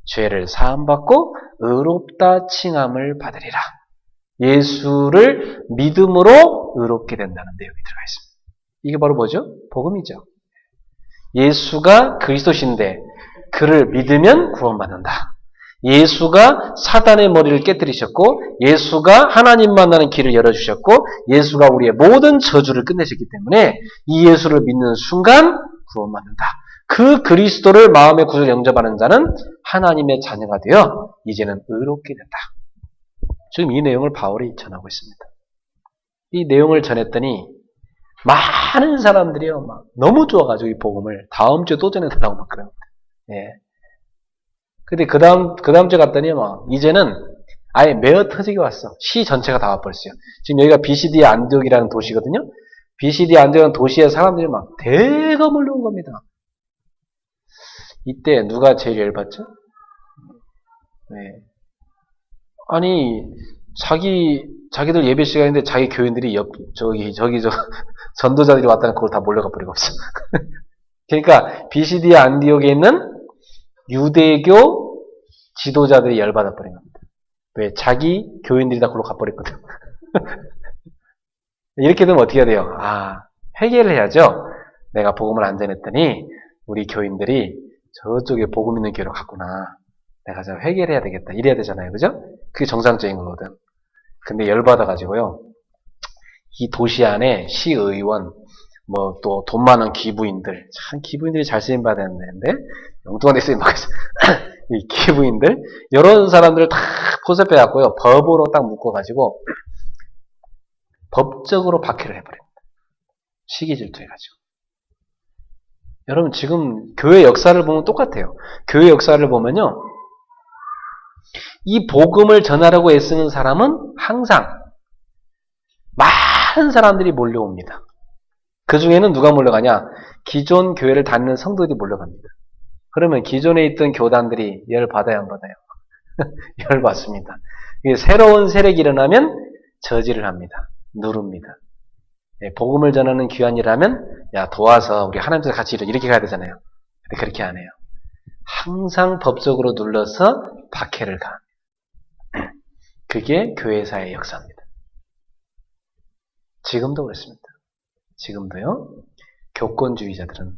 죄를 사함받고 의롭다 칭함을 받으리라. 예수를 믿음으로 의롭게 된다는 내용이 들어가 있습니다. 이게 바로 뭐죠? 복음이죠. 예수가 그리스도신데 그를 믿으면 구원받는다. 예수가 사단의 머리를 깨뜨리셨고 예수가 하나님 만나는 길을 열어주셨고 예수가 우리의 모든 저주를 끝내셨기 때문에 이 예수를 믿는 순간 구원받는다. 그 그리스도를 마음의 구주로 영접하는 자는 하나님의 자녀가 되어 이제는 의롭게 된다. 지금 이 내용을 바울이 전하고 있습니다. 이 내용을 전했더니 많은 사람들이요, 막 너무 좋아가지고 이 복음을 다음 주에 또 전해달라고 막 그래요. 예. 근데 그 다음 주에 갔더니 막 이제는 아예 메어 터지게 왔어. 시 전체가 다 와버렸어요. 지금 여기가 BCD 안디옥이라는 도시거든요. BCD 안디옥이라는 도시에 사람들이 막 대거 몰려온 겁니다. 이때 누가 제일 열받죠? 네. 아니 자기들 예배 시간인데 자기 교인들이 전도자들이 왔다는 그걸 다 몰려가 버리고 있어. 그러니까 BCD 안디옥에 있는 유대교 지도자들이 열받아 버린 겁니다. 왜? 자기 교인들이 다 그걸로 가버렸거든. 이렇게 되면 어떻게 해야 돼요? 회개를 해야죠. 내가 복음을 안 전했더니 우리 교인들이 저쪽에 복음 있는 교회로 갔구나. 내가 좀 회개를 해야 되겠다. 이래야 되잖아요. 그죠? 그게 정상적인 거거든. 근데 열받아가지고요. 이 도시 안에 시의원, 뭐 또 돈 많은 기부인들, 참 기부인들이 잘 쓰임 받아야 되는데 엉뚱한 데 쓰임 받았어. 이 기부인들 이런 사람들을 다 포섭해갖고요. 법으로 딱 묶어가지고 법적으로 박해를 해버립니다. 시기질투해가지고. 여러분 지금 교회 역사를 보면 똑같아요. 교회 역사를 보면요. 이 복음을 전하려고 애쓰는 사람은 항상 많은 사람들이 몰려옵니다. 그 중에는 누가 몰려가냐? 기존 교회를 다니는 성도들이 몰려갑니다. 그러면 기존에 있던 교단들이 열받아요, 안 받아요? 열받습니다. 새로운 세력이 일어나면 저지를 합니다. 누릅니다. 복음을 전하는 귀환이라면 야 도와서 우리 하나님과 같이 이렇게 가야 되잖아요. 근데 그렇게 안 해요. 항상 법적으로 눌러서 박해를 가. 그게 교회사의 역사입니다. 지금도 그렇습니다. 지금도요. 교권주의자들은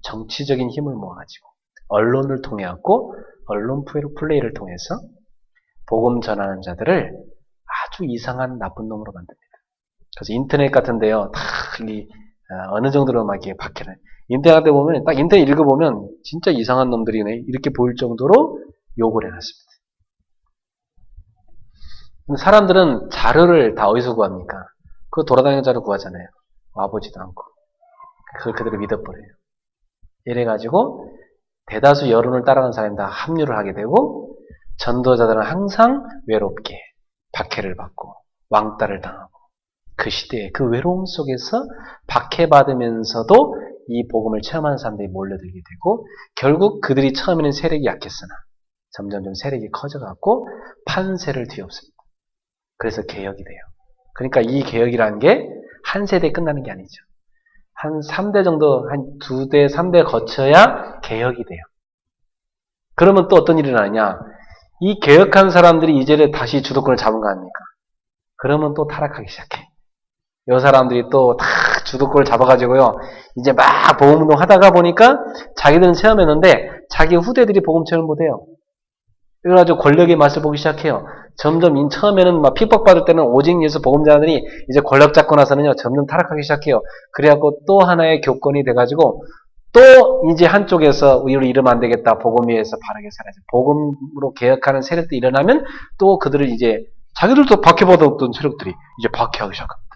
정치적인 힘을 모아가지고 언론을 통해 갖고 언론 플레이를 통해서 복음 전하는 자들을 아주 이상한 나쁜 놈으로 만듭니다. 그래서 인터넷 같은데요, 다 어느 정도로 막 이렇게 박해를. 인터넷에 보면 딱 인터넷 읽어보면 진짜 이상한 놈들이네 이렇게 보일 정도로 욕을 해놨습니다. 사람들은 자료를 다 어디서 구합니까? 그거 돌아다니는 자료 구하잖아요. 와보지도 않고 그걸 그대로 믿어버려요. 이래가지고 대다수 여론을 따라가는 사람이 다 합류를 하게 되고 전도자들은 항상 외롭게 박해를 받고 왕따를 당하고 그 시대에 그 외로움 속에서 박해받으면서도 이 복음을 체험하는 사람들이 몰려들게 되고 결국 그들이 처음에는 세력이 약했으나 점점 세력이 커져갖고 판세를 뒤엎습니다. 그래서 개혁이 돼요. 그러니까 이 개혁이라는 게 한 세대에 끝나는 게 아니죠. 한 3대 정도, 한 2대, 3대 거쳐야 개혁이 돼요. 그러면 또 어떤 일이 일어나냐? 이 개혁한 사람들이 이제는 다시 주도권을 잡은 거 아닙니까? 그러면 또 타락하기 시작해. 이 사람들이 또 다 주도권을 잡아가지고요. 이제 막 복음운동 하다가 보니까 자기들은 체험했는데 자기 후대들이 복음 체험을 못해요. 그래가지고 권력의 맛을 보기 시작해요. 점점 처음에는 막 핍박받을 때는 오직 예수 복음자들이 이제 권력 잡고 나서는요 점점 타락하기 시작해요. 그래갖고 또 하나의 교권이 돼가지고 또 이제 한쪽에서 우리 이러면 안 되겠다. 복음 위에서 바르게 살아야지. 복음으로 개혁하는 세력들이 일어나면 또 그들을 이제 자기들도 박해받았던 세력들이 이제 박해하기 시작합니다.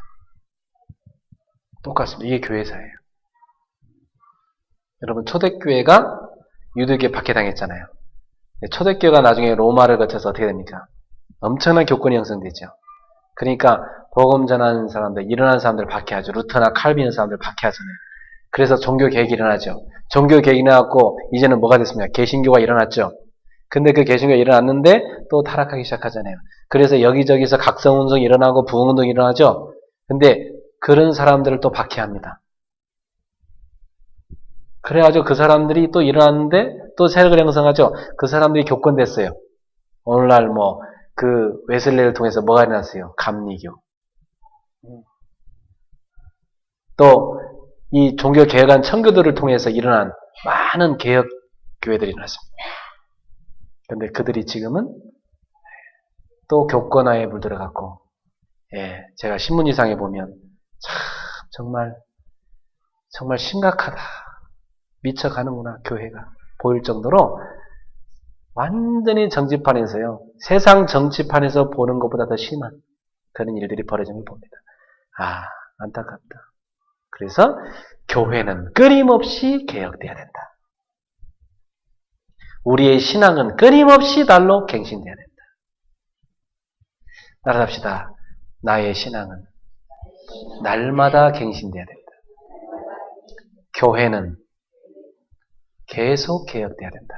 똑같습니다. 이게 교회사예요. 여러분 초대교회가 유대교에 박해당했잖아요. 초대교회가 나중에 로마를 거쳐서 어떻게 됩니까? 엄청난 교권이 형성되죠. 그러니까 복음 전하는 사람들, 일어나는 사람들 박해하죠. 루터나 칼빈 사람들 박해하잖아요. 그래서 종교 개혁이 일어나죠. 종교 개혁이 일어났고 이제는 뭐가 됐습니까? 개신교가 일어났죠. 근데 그 개신교가 일어났는데 또 타락하기 시작하잖아요. 그래서 여기저기서 각성운동이 일어나고 부흥운동이 일어나죠. 근데 그런 사람들을 또 박해합니다. 그래가지고 그 사람들이 또 일어났는데 또 세력을 형성하죠. 그 사람들이 교권됐어요. 오늘날 그 웨슬레를 통해서 뭐가 일어났어요? 감리교. 또 이 종교 개혁한 청교도를 통해서 일어난 많은 개혁 교회들이 일어났습니다. 근데 그들이 지금은 또 교권화에 물들어갔고, 예, 제가 신문지상에 보면 참 정말 심각하다. 미쳐가는구나 교회가 보일 정도로 완전히 정치판에서요. 세상 정치판에서 보는 것보다 더 심한 그런 일들이 벌어진 걸 봅니다. 아, 안타깝다. 그래서 교회는 끊임없이 개혁돼야 된다. 우리의 신앙은 끊임없이 날로 갱신돼야 된다. 따라합시다. 나의 신앙은 날마다 갱신돼야 된다. 교회는 계속 개혁돼야 된다.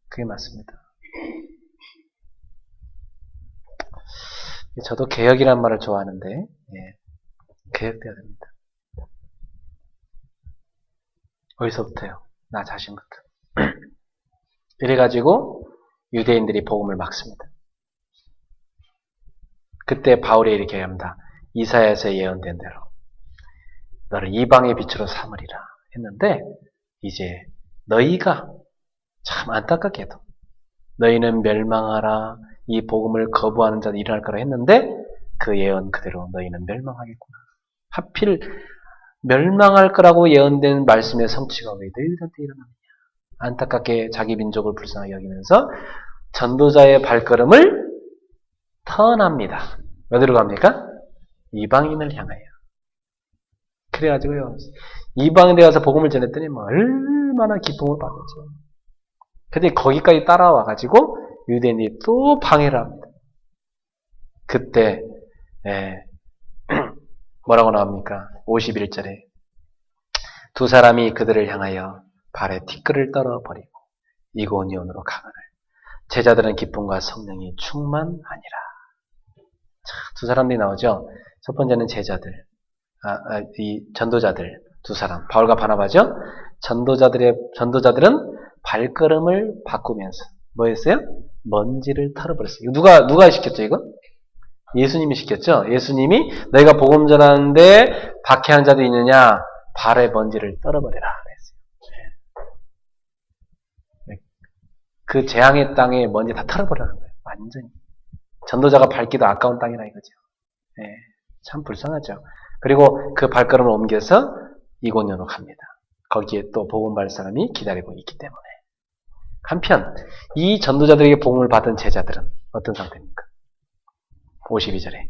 그게 맞습니다. 저도 개혁이란 말을 좋아하는데, 예, 개혁돼야 됩니다. 어디서부터요? 나 자신부터. 이래가지고 유대인들이 복음을 막습니다. 그때 바울이 이렇게 합니다. 이사야에서 예언된 대로 너를 이방의 빛으로 삼으리라 했는데 이제 너희가 참 안타깝게도 너희는 멸망하라 이 복음을 거부하는 자들이 일어날 거라 했는데 그 예언 그대로 너희는 멸망하겠구나. 하필 멸망할 거라고 예언된 말씀의 성취가 왜 너희들한테 일어나느냐. 안타깝게 자기 민족을 불쌍하게 여기면서 전도자의 발걸음을 턴합니다. 어디로 갑니까? 이방인을 향하여. 그래가지고요. 이방인에 가서 복음을 전했더니 얼마나 기쁨을 받았죠. 근데 거기까지 따라와가지고 유대인이 또 방해를 합니다. 그때 뭐라고 나옵니까? 51절에 두 사람이 그들을 향하여 발에 티끌을 떨어버리고 이고니온으로 가거늘 제자들은 기쁨과 성령이 충만하니라. 두 사람들이 나오죠. 첫 번째는 제자들, 이 전도자들 두 사람, 바울과 바나바죠. 전도자들은 발걸음을 바꾸면서 뭐 했어요? 먼지를 털어버렸어요. 누가 시켰죠 이거? 예수님이 시켰죠. 예수님이 너희가 복음 전하는데 박해한 자도 있느냐? 발의 먼지를 떨어버려라 그랬어요. 그 재앙의 땅에 먼지 다 털어버리라는 거예요. 완전히. 전도자가 밟기도 아까운 땅이라 이거죠. 네, 참 불쌍하죠. 그리고 그 발걸음을 옮겨서 이고니온으로 갑니다. 거기에 또 복음 받을 사람이 기다리고 있기 때문에. 한편 이 전도자들에게 복음을 받은 제자들은 어떤 상태입니까? 52절에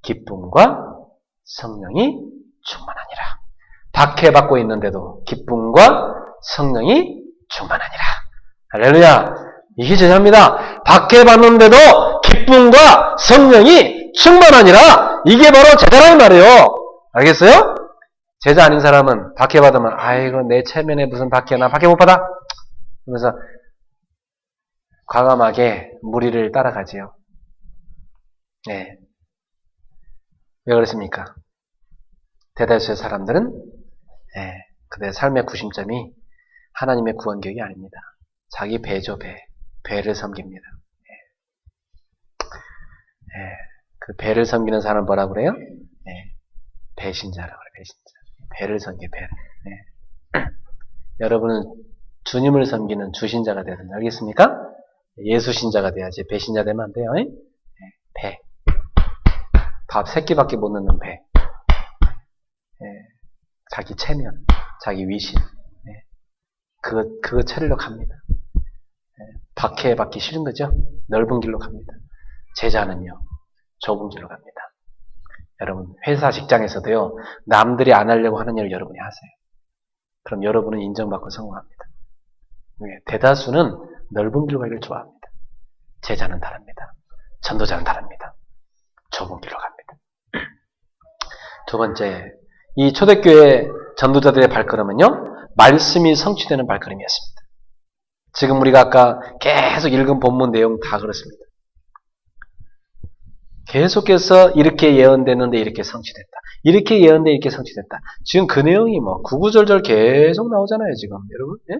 기쁨과 성령이 충만하니라. 박해받고 있는데도 기쁨과 성령이 충만하니라. 할렐루야. 이게 제자입니다. 박해받는데도 기쁨과 성령이 충만하니라. 이게 바로 제자라는 말이에요. 알겠어요? 제자 아닌 사람은 박해받으면 아이고 내 체면에 무슨 박해야. 나 박해 못 받아. 그러면서 과감하게 무리를 따라가지요. 네. 왜 그렇습니까? 대다수의 사람들은 그들의 삶의 구심점이 하나님의 구원교육이 아닙니다. 자기 배죠, 배를 섬깁니다. 그 배를 섬기는 사람은 뭐라고 그래요? 배신자라고 그래요. 배신자. 배를 섬겨, 배를. 여러분은 주님을 섬기는 주신자가 되야 된다. 알겠습니까? 예수신자가 돼야지. 배신자 되면 안 돼요. 배. 밥 3끼밖에 못 넣는 배. 자기 체면, 자기 위신. 그거 차리러 갑니다. 박해받기 싫은 거죠? 넓은 길로 갑니다. 제자는요, 좁은 길로 갑니다. 여러분, 회사 직장에서도요, 남들이 안 하려고 하는 일을 여러분이 하세요. 그럼 여러분은 인정받고 성공합니다. 대다수는 넓은 길로 가기를 좋아합니다. 제자는 다릅니다. 전도자는 다릅니다. 좁은 길로 갑니다. 두 번째, 이 초대교회 전도자들의 발걸음은요, 말씀이 성취되는 발걸음이었습니다. 지금 우리가 아까 계속 읽은 본문 내용 다 그렇습니다. 계속해서 이렇게 예언됐는데 이렇게 성취됐다. 이렇게 예언돼 이렇게 성취됐다. 지금 그 내용이 뭐 구구절절 계속 나오잖아요, 지금. 여러분. 예?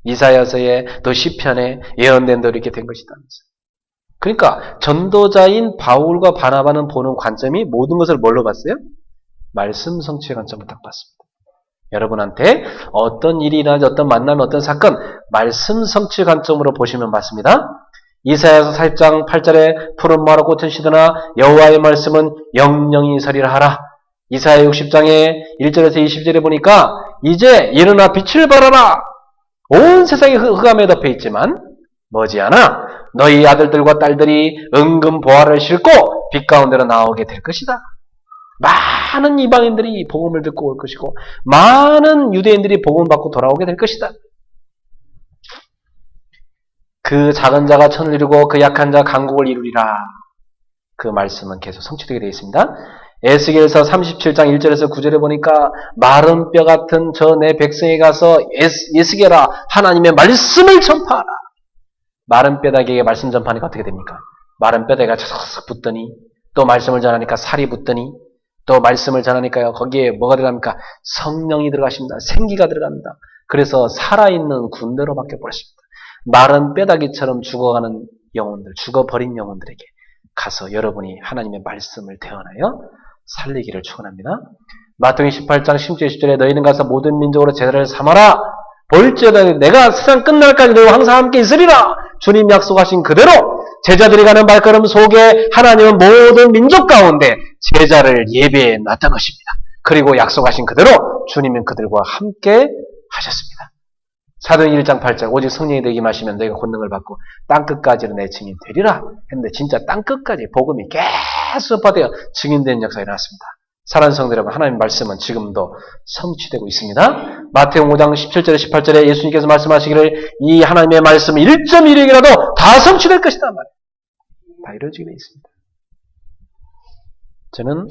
이사야서에 또 시편에 예언된 대로 이렇게 된 것이다면서. 그러니까 전도자인 바울과 바나바는 보는 관점이 모든 것을 뭘로 봤어요? 말씀 성취의 관점을 딱 봤습니다. 여러분한테 어떤 일이나 어떤 만남, 어떤 사건, 말씀 성취 관점으로 보시면 맞습니다. 이사야서 40장 8절에 푸른 마루 꽃은 시드나 여호와의 말씀은 영영이 서리라 하라. 이사야 60장에 1절에서 20절에 보니까 이제 일어나 빛을 발하라. 온 세상이 흑암에 덮여 있지만 머지않아 너희 아들들과 딸들이 은금 보화를 싣고 빛 가운데로 나오게 될 것이다. 많은 이방인들이 복음을 듣고 올 것이고 많은 유대인들이 복음을 받고 돌아오게 될 것이다. 그 작은 자가 천을 이루고 그 약한 자 강국을 이루리라. 그 말씀은 계속 성취되게 되어 있습니다. 에스겔서 37장 1절에서 9절에 보니까 마른 뼈 같은 저 내 백성에 가서 에스겔아 하나님의 말씀을 전파하라. 마른 뼈다귀에게 말씀 전파하니까 어떻게 됩니까? 마른 뼈다귀가 쫙 붙더니 또 말씀을 전하니까 살이 붙더니 또 말씀을 전하니까요. 거기에 뭐가 들어갑니까? 성령이 들어가십니다. 생기가 들어갑니다. 그래서 살아있는 군대로 바뀌어버렸습니다. 마른 뼈다귀처럼 죽어가는 영혼들, 죽어버린 영혼들에게 가서 여러분이 하나님의 말씀을 대언하여 살리기를 축원합니다. 마태복음 18장 16절 20절에 너희는 가서 모든 민족으로 제자를 삼아라. 볼지어다 내가 세상 끝날까지 너희와 항상 함께 있으리라. 주님 약속하신 그대로 제자들이 가는 발걸음 속에 하나님은 모든 민족 가운데 제자를 예배해 놨던 것입니다. 그리고 약속하신 그대로 주님은 그들과 함께 하셨습니다. 사도행전 1장 8절 오직 성령이 되게 마시면 너희가 권능을 받고 땅끝까지는 내 증인 되리라 했는데 진짜 땅끝까지 복음이 계속 퍼되어 증인되는 역사가 일어났습니다. 사랑하는 성도 여러분, 하나님의 말씀은 지금도 성취되고 있습니다. 마태복음 5장 17절에 18절에 예수님께서 말씀하시기를 이 하나님의 말씀 1.1억이라도 다 성취될 것이다 말이에요. 다 이루어지게 되어 있습니다. 저는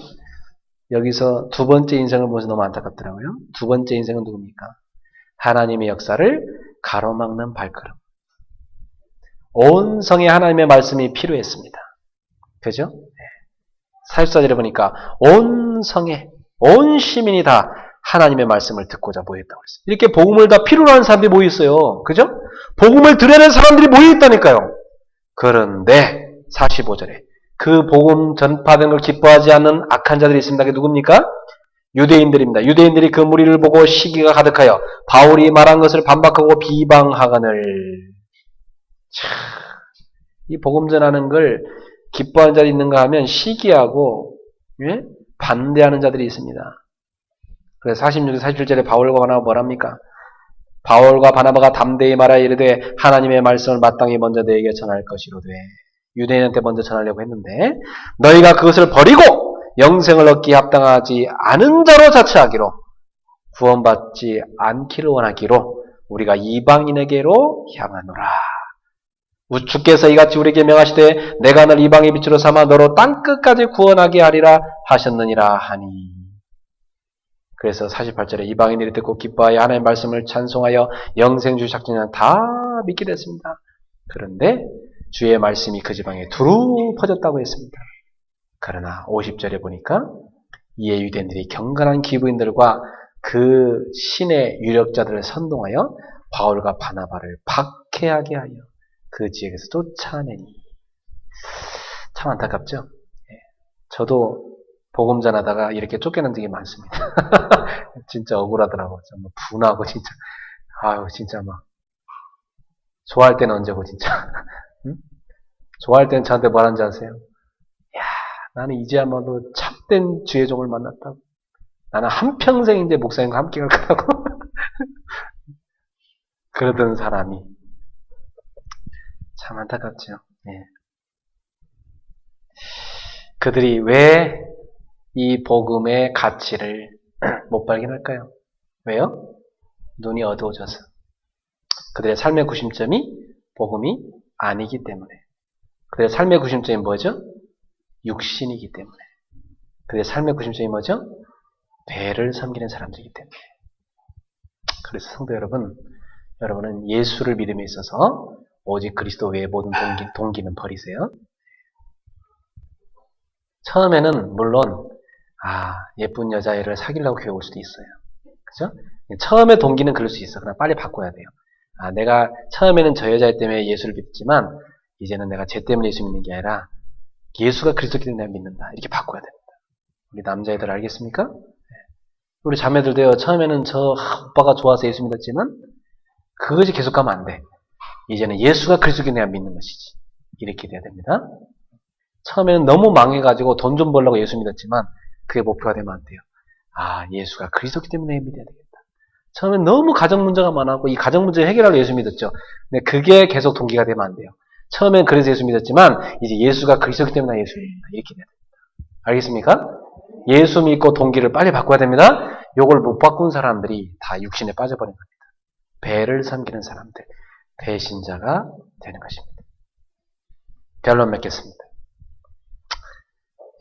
여기서 두 번째 인생을 보면서 너무 안타깝더라고요. 두 번째 인생은 누굽니까? 하나님의 역사를 가로막는 발걸음. 온 성에 하나님의 말씀이 필요했습니다. 그죠? 네. 44절에 보니까 온 성에, 온 시민이 다 하나님의 말씀을 듣고자 모였다고 했어요. 이렇게 복음을 다 필요로 하는 사람들이 모여있어요. 그죠? 복음을 들어야 하는 사람들이 모여있다니까요. 그런데 45절에 그 복음 전파된 걸 기뻐하지 않는 악한 자들이 있습니다. 그게 누굽니까? 유대인들입니다. 유대인들이 그 무리를 보고 시기가 가득하여 바울이 말한 것을 반박하고 비방하거늘. 이 복음 전하는 걸 기뻐하는 자들이 있는가 하면 시기하고 예? 반대하는 자들이 있습니다. 그래서 46, 47절에 바울과 바나바가 뭐랍니까? 바울과 바나바가 담대히 말하여 이르되 하나님의 말씀을 마땅히 먼저 너에게 전할 것이로되 유대인한테 먼저 전하려고 했는데 너희가 그것을 버리고 영생을 얻기에 합당하지 않은 자로 자처하기로 구원받지 않기를 원하기로 우리가 이방인에게로 향하노라. 주께서 이같이 우리에게 명하시되 내가 널 이방의 빛으로 삼아 너로 땅끝까지 구원하게 하리라 하셨느니라 하니. 그래서 48절에 이방인들이 듣고 기뻐하여 하나님의 말씀을 찬송하여 영생주 작정자는 다 믿게 됐습니다. 그런데 주의 말씀이 그 지방에 두루 퍼졌다고 했습니다. 그러나 50절에 보니까 이에 유대인들이 경건한 기부인들과 그 신의 유력자들을 선동하여 바울과 바나바를 박해하게 하여 그 지역에서 쫓아내니. 참 안타깝죠? 예. 저도 복음 전하다가 이렇게 쫓겨난 적이 많습니다. 진짜 억울하더라고요. 정말 분하고 진짜. 아유 진짜 막 좋아할 때는 언제고 진짜. 응? 좋아할 때는 저한테 뭐라는지 아세요? 야, 나는 이제야말로 참된 주의 종을 만났다고. 나는 한평생 이제 목사님과 함께 갈 거라고. 그러던 사람이 참 안타깝죠. 예. 그들이 왜 이 복음의 가치를 못 발견할까요? 왜요? 눈이 어두워져서. 그들의 삶의 구심점이 복음이 아니기 때문에. 그들의 삶의 구심점이 뭐죠? 육신이기 때문에. 그들의 삶의 구심점이 뭐죠? 배를 섬기는 사람들이기 때문에. 그래서 성도 여러분, 여러분은 예수를 믿음에 있어서 오직 그리스도 외의 모든 동기는 버리세요. 처음에는 물론 예쁜 여자애를 사귀려고 교회 올 수도 있어요. 그죠? 처음에 동기는 그럴 수 있어. 그러나 빨리 바꿔야 돼요. 내가 처음에는 저 여자애 때문에 예수를 믿지만 이제는 내가 쟤 때문에 예수 믿는 게 아니라 예수가 그리스도기 때문에 내가 믿는다. 이렇게 바꿔야 됩니다. 우리 남자애들 알겠습니까? 우리 자매들도요, 처음에는 오빠가 좋아서 예수 믿었지만, 그것이 계속 가면 안 돼. 이제는 예수가 그리스도인 내가 믿는 것이지. 이렇게 돼야 됩니다. 처음에는 너무 망해가지고 돈 좀 벌려고 예수 믿었지만, 그게 목표가 되면 안 돼요. 아, 예수가 그리스도기 때문에 믿어야 되겠다. 처음엔 너무 가정 문제가 많았고, 이 가정 문제 해결하려고 예수 믿었죠. 근데 그게 계속 동기가 되면 안 돼요. 처음엔 그래서 예수 믿었지만, 이제 예수가 그리스도기 때문에 예수 믿는다. 이렇게 돼야 됩니다. 알겠습니까? 예수 믿고 동기를 빨리 바꿔야 됩니다. 요걸 못 바꾼 사람들이 다 육신에 빠져버린 겁니다. 배를 섬기는 사람들, 배신자가 되는 것입니다. 결론 맺겠습니다.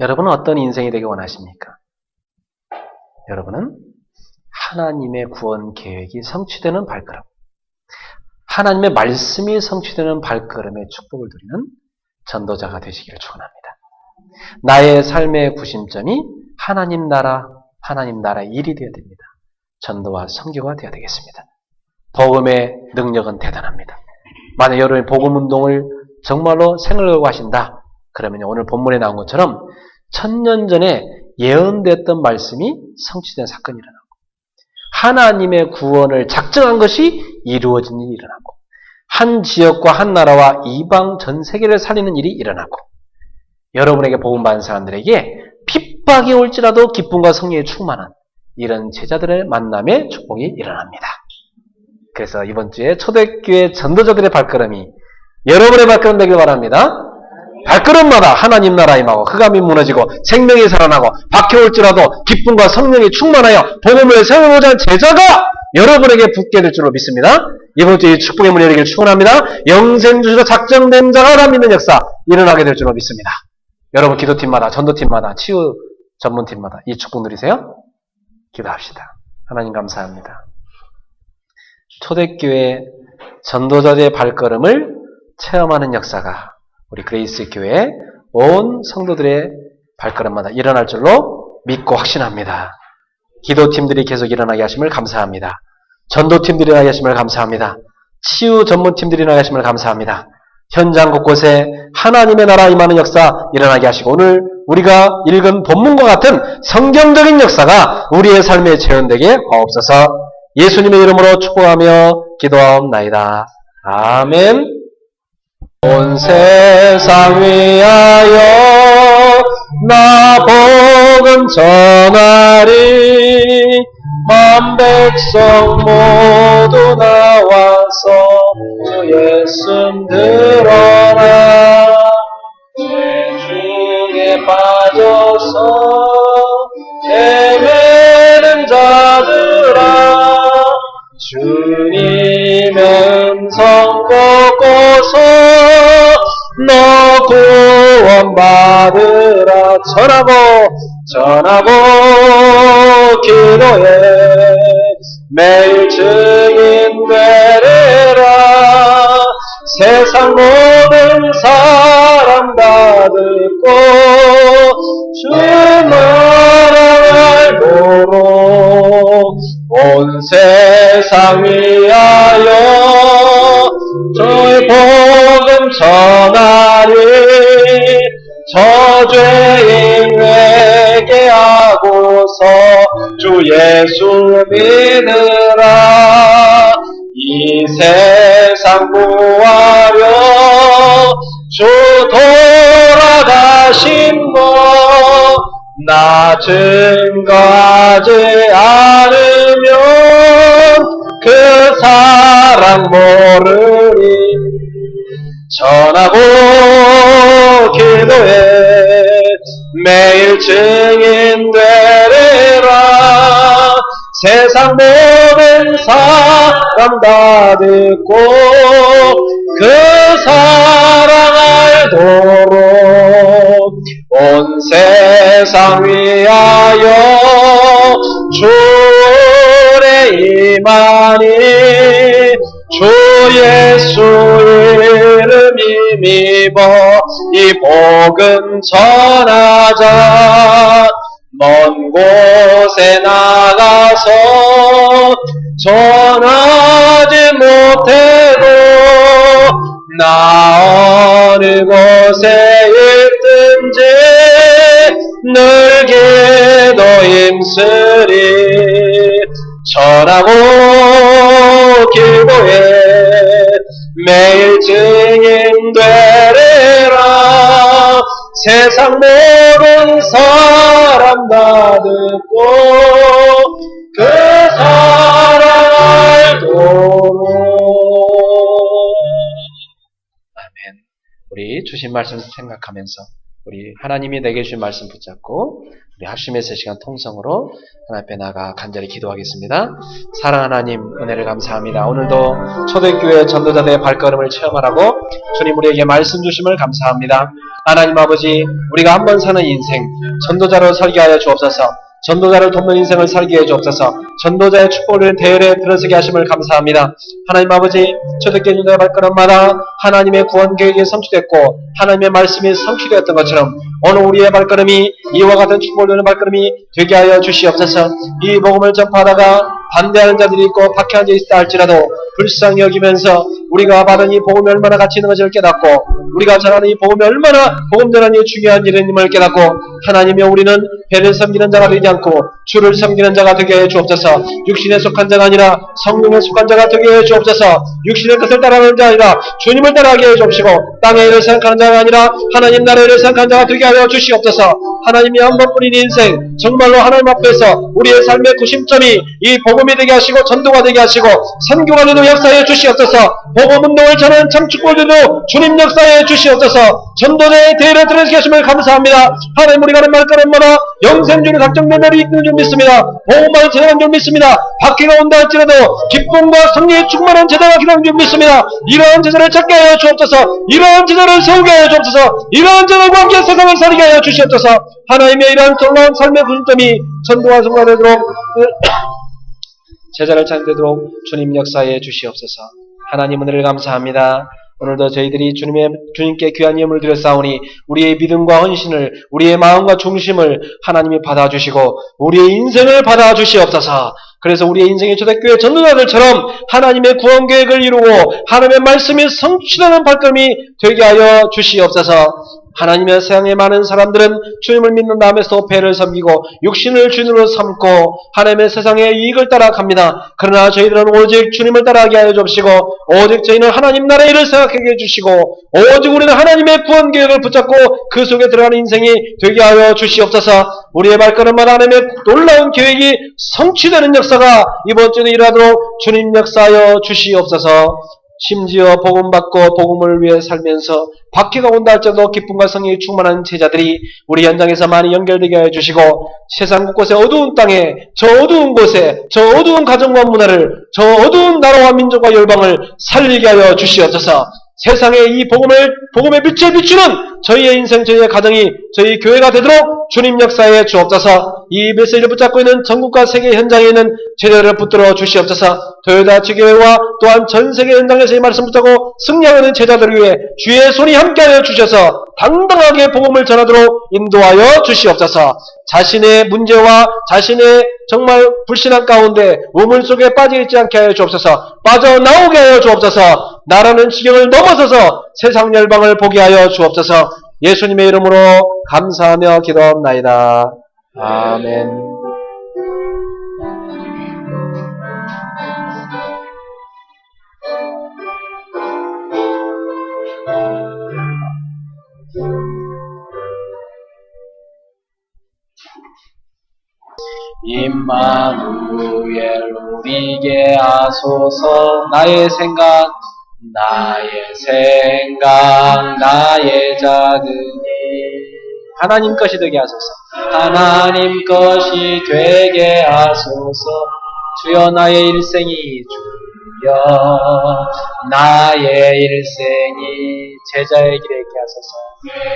여러분은 어떤 인생이 되기 원하십니까? 여러분은 하나님의 구원 계획이 성취되는 발걸음, 하나님의 말씀이 성취되는 발걸음에 축복을 드리는 전도자가 되시기를 축원합니다. 나의 삶의 구심점이 하나님 나라의 일이 되어야 됩니다. 전도와 선교가 되어야 되겠습니다. 복음의 능력은 대단합니다. 만약 여러분이 복음 운동을 정말로 생각하고 하신다. 그러면 오늘 본문에 나온 것처럼 1000년 전에 예언됐던 말씀이 성취된 사건이 일어나고, 하나님의 구원을 작정한 것이 이루어진 일이 일어나고, 한 지역과 한 나라와 이방 전 세계를 살리는 일이 일어나고, 여러분에게 복음 받은 사람들에게 핍박이 올지라도 기쁨과 성령에 충만한 이런 제자들의 만남에 축복이 일어납니다. 그래서 이번 주에 초대교회 전도자들의 발걸음이 여러분의 발걸음 되길 바랍니다. 발걸음마다 하나님 나라 임하고 흑암이 무너지고 생명이 살아나고 박해올지라도 기쁨과 성령이 충만하여 복음을 세워보자 하는 제자가 여러분에게 붙게 될 줄로 믿습니다. 이번 주에 축복의 문이 열리길 축원합니다. 영생주시로 작정된 자가 다 믿는 역사 일어나게 될 줄로 믿습니다. 여러분 기도팀마다, 전도팀마다, 치유 전문팀마다 이 축복 누리세요. 기도합시다. 하나님 감사합니다. 초대교회 전도자의 발걸음을 체험하는 역사가 우리 그레이스 교회 온 성도들의 발걸음마다 일어날 줄로 믿고 확신합니다. 기도팀들이 계속 일어나게 하심을 감사합니다. 전도팀들이 일어나게 하심을 감사합니다. 치유 전문팀들이 일어나게 하심을 감사합니다. 현장 곳곳에 하나님의 나라 임하는 역사 일어나게 하시고, 오늘 우리가 읽은 본문과 같은 성경적인 역사가 우리의 삶에 재현되게 하옵소서. 예수님의 이름으로 축복하며 기도하옵나이다. 아멘. 온 세상 위하여 나 복음 전하리. 만 백성 모두 나와서 주 예수 들어라. 죄 중에 빠져서 헤매는 자들아, 주님의 음성 듣고서 너 구원받으라. 전하고 기도해 매일 증인 되리라. 세상 모든 사람 다 듣고 주의 나라 알도록 온 세상 위하여 주의 복음 전하리. 저죄인 회개하고서 주 예수 믿으라. 이 세상 구하려 주 돌아가신 것 나 증거하지 않으면 그 사랑 모르리. 전하고 기도해 매일 증인 되리라. 세상 모든 사람 다 듣고 그 사랑 알도록 온 세상 위하여 주의 임하니. 주 예수 이름 힘입어 이 복음 전하자. 먼 곳에 나가서 전하지 못해도 나 어느 곳에 있든지 늘 힘쓰리 전하고 길고에 매일 증인되리라 세상 모든 사람 다 듣고 그 사랑 알도록. 아멘. 우리 주신 말씀 생각하면서 우리 하나님이 내게 주신 말씀 붙잡고 우리 합심해서 시간 통성으로 하나님 앞에 나가 간절히 기도하겠습니다. 사랑 하나님 은혜를 감사합니다. 오늘도 초대교회 전도자들의 발걸음을 체험하라고 주님 우리에게 말씀 주심을 감사합니다. 하나님 아버지 우리가 한 번 사는 인생 전도자로 살게 하여 주옵소서. 전도자를 돕는 인생을 살게 해 주옵소서. 전도자의 축복을 대열에 들어서게 하심을 감사합니다. 하나님 아버지 초대교회 전도자의 발걸음마다 하나님의 구원 계획이 성취됐고 하나님의 말씀이 성취되었던 것처럼 오늘 우리의 발걸음이 이와 같은 축복을 누리는 발걸음이 되게 하여 주시옵소서. 이 복음을 전파하다가 반대하는 자들이 있고 박해하는 자들이 있다 할지라도 불쌍히 여기면서 우리가 받은 이 복음이 얼마나 가치 있는 것을 깨닫고 우리가 전하는 이 복음이 얼마나 복음 전하는 중요한 일임을 깨닫고 하나님이 우리는 배를 섬기는 자가 되지 않고 주를 섬기는 자가 되게 해 주옵소서. 육신에 속한 자가 아니라 성령에 속한 자가 되게 해 주옵소서. 육신의 것을 따라가는 자가 아니라 주님을 따라가게 해 주옵시고 땅의 일을 생각하는 자가 아니라 하나님 나라의 일을 생각하는 자가 되게 하여 주시옵소서. 하나님이 한 번뿐인 인생 정말로 하나님 앞에서 우리의 삶의 구심점이 이 복음이 되게 하시고 전도가 되게 하시고 선교가 되는 역사에 주시옵소서. 복음운동을 전하는 창축골들도 주님 역사에 주시옵소서. 전도자의 대열에 들어서게 하심을 감사합니다. 하나님 우리가 하는 말걸음마다 영생주를 작정된 날이 있는 줄 믿습니다. 복음만을 전하는 줄 믿습니다. 박해가 온다 할지라도 기쁨과 승리에 충만한 제자가 기다리는 줄 믿습니다. 이러한 제자를 찾게 하여 주옵소서. 이러한 제자를 세우게 하여 주옵소서. 이러한 제자들과 함께 세상을 살게 하여 주시옵소서. 하나님의 이러한 놀라운 삶의 구심점이 전도와 성과가 되도록 제자를 찾는 되도록 주님 역사에 주시옵소서. 하나님 은혜를 감사합니다. 오늘도 저희들이 주님께 귀한 예물을 드렸사오니 우리의 믿음과 헌신을 우리의 마음과 중심을 하나님이 받아주시고 우리의 인생을 받아주시옵소서. 그래서 우리의 인생의 초대교회 전도자들처럼 하나님의 구원 계획을 이루고 하나님의 말씀이 성취되는 발걸음이 되게 하여 주시옵소서. 하나님의 세상의 많은 사람들은 주님을 믿는 다음에서 배를 섬기고 육신을 주인으로 삼고 하나님의 세상의 이익을 따라갑니다. 그러나 저희들은 오직 주님을 따라가게 하여 주시고 오직 저희는 하나님 나라의 일을 생각하게 해주시고 오직 우리는 하나님의 구원 계획을 붙잡고 그 속에 들어가는 인생이 되게 하여 주시옵소서. 우리의 발걸음마다 하나님의 놀라운 계획이 성취되는 역사가 이번 주에 일어나도록 주님 역사하여 주시옵소서. 심지어 복음 받고 복음을 위해 살면서 박해가 온다 할지라도 기쁨과 성령이 충만한 제자들이 우리 현장에서 많이 연결되게 해주시고 세상 곳곳의 어두운 땅에 저 어두운 곳에 저 어두운 가정과 문화를 저 어두운 나라와 민족과 열방을 살리게 하여 주시옵소서. 세상에 이 복음의 빛에 비추는 저희의 인생, 저희의 가정이 저희 교회가 되도록 주님 역사에 주옵소서. 이 메시지를 붙잡고 있는 전국과 세계 현장에 있는 제자들을 붙들어 주시옵소서. 도요다 지교회와 또한 전 세계 현장에서 이 말씀 붙잡고 승리하는 제자들을 위해 주의 손이 함께하여 주셔서 당당하게 복음을 전하도록 인도하여 주시옵소서. 자신의 문제와 자신의 정말 불신앙 가운데 우물 속에 빠져있지 않게 하여 주옵소서. 빠져나오게 하여 주옵소서. 나라는 지경을 넘어서서 세상 열방을 보게 하여 주옵소서. 예수님의 이름으로 감사하며 기도합나이다. 아멘. 임마누엘 우리에게 하소서. 나의 생각 나의 작은 일 하나님 것이 되게 하소서. 하나님 것이 되게 하소서. 주여 나의 일생이 주여 나의 일생이 제자의 길에 있게 하소서.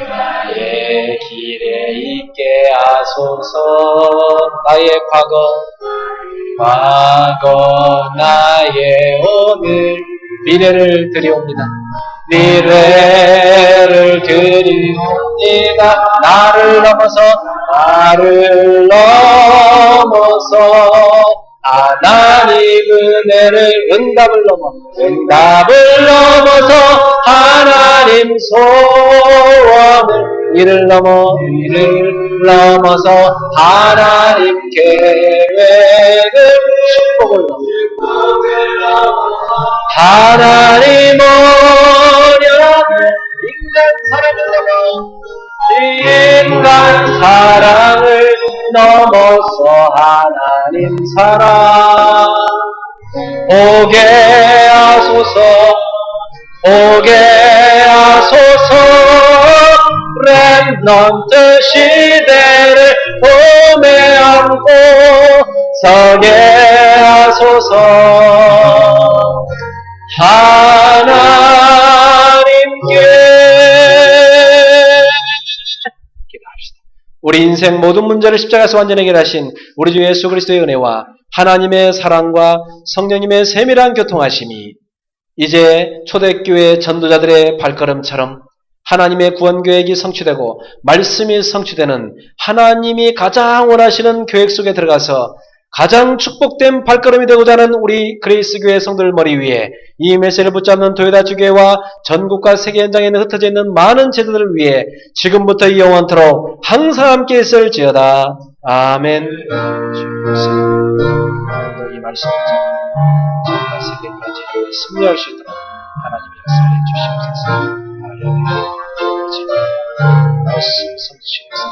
나의 길에 있게 하소서. 나의 과거 나의 오늘 미래를 드리옵니다. 미래를 드리옵니다. 나를 넘어서 하나님 은혜를 응답을 넘어서 하나님 소원을 이를 넘어서 하나님 계획을 축복을 넘어 하나님 언약을 인간 사랑을 넘어서 하나님 사랑 오게 하소서 렘넌트 시대를 봄에 안고 서게 하소서 하나님께 기도합시다. 우리 인생 모든 문제를 십자가에서 완전히 해결하신 우리 주 예수 그리스도의 은혜와 하나님의 사랑과 성령님의 세밀한 교통하심이 이제 초대교회 전도자들의 발걸음처럼 하나님의 구원 계획이 성취되고 말씀이 성취되는 하나님이 가장 원하시는 계획 속에 들어가서 가장 축복된 발걸음이 되고자 하는 우리 그레이스 교회 성도들 머리 위에 이 메시지를 붙잡는 도요다 주교회와 전국과 세계 현장에 흩어져 있는 많은 제자들을 위해 지금부터 영원토록 항상 함께 있을지어다. 아멘. 주께서 이 말씀을 전과 세계까지 승리할 수 있도록 하나님의 역사를 주시옵소서. 할렐루야. 말씀 성취해서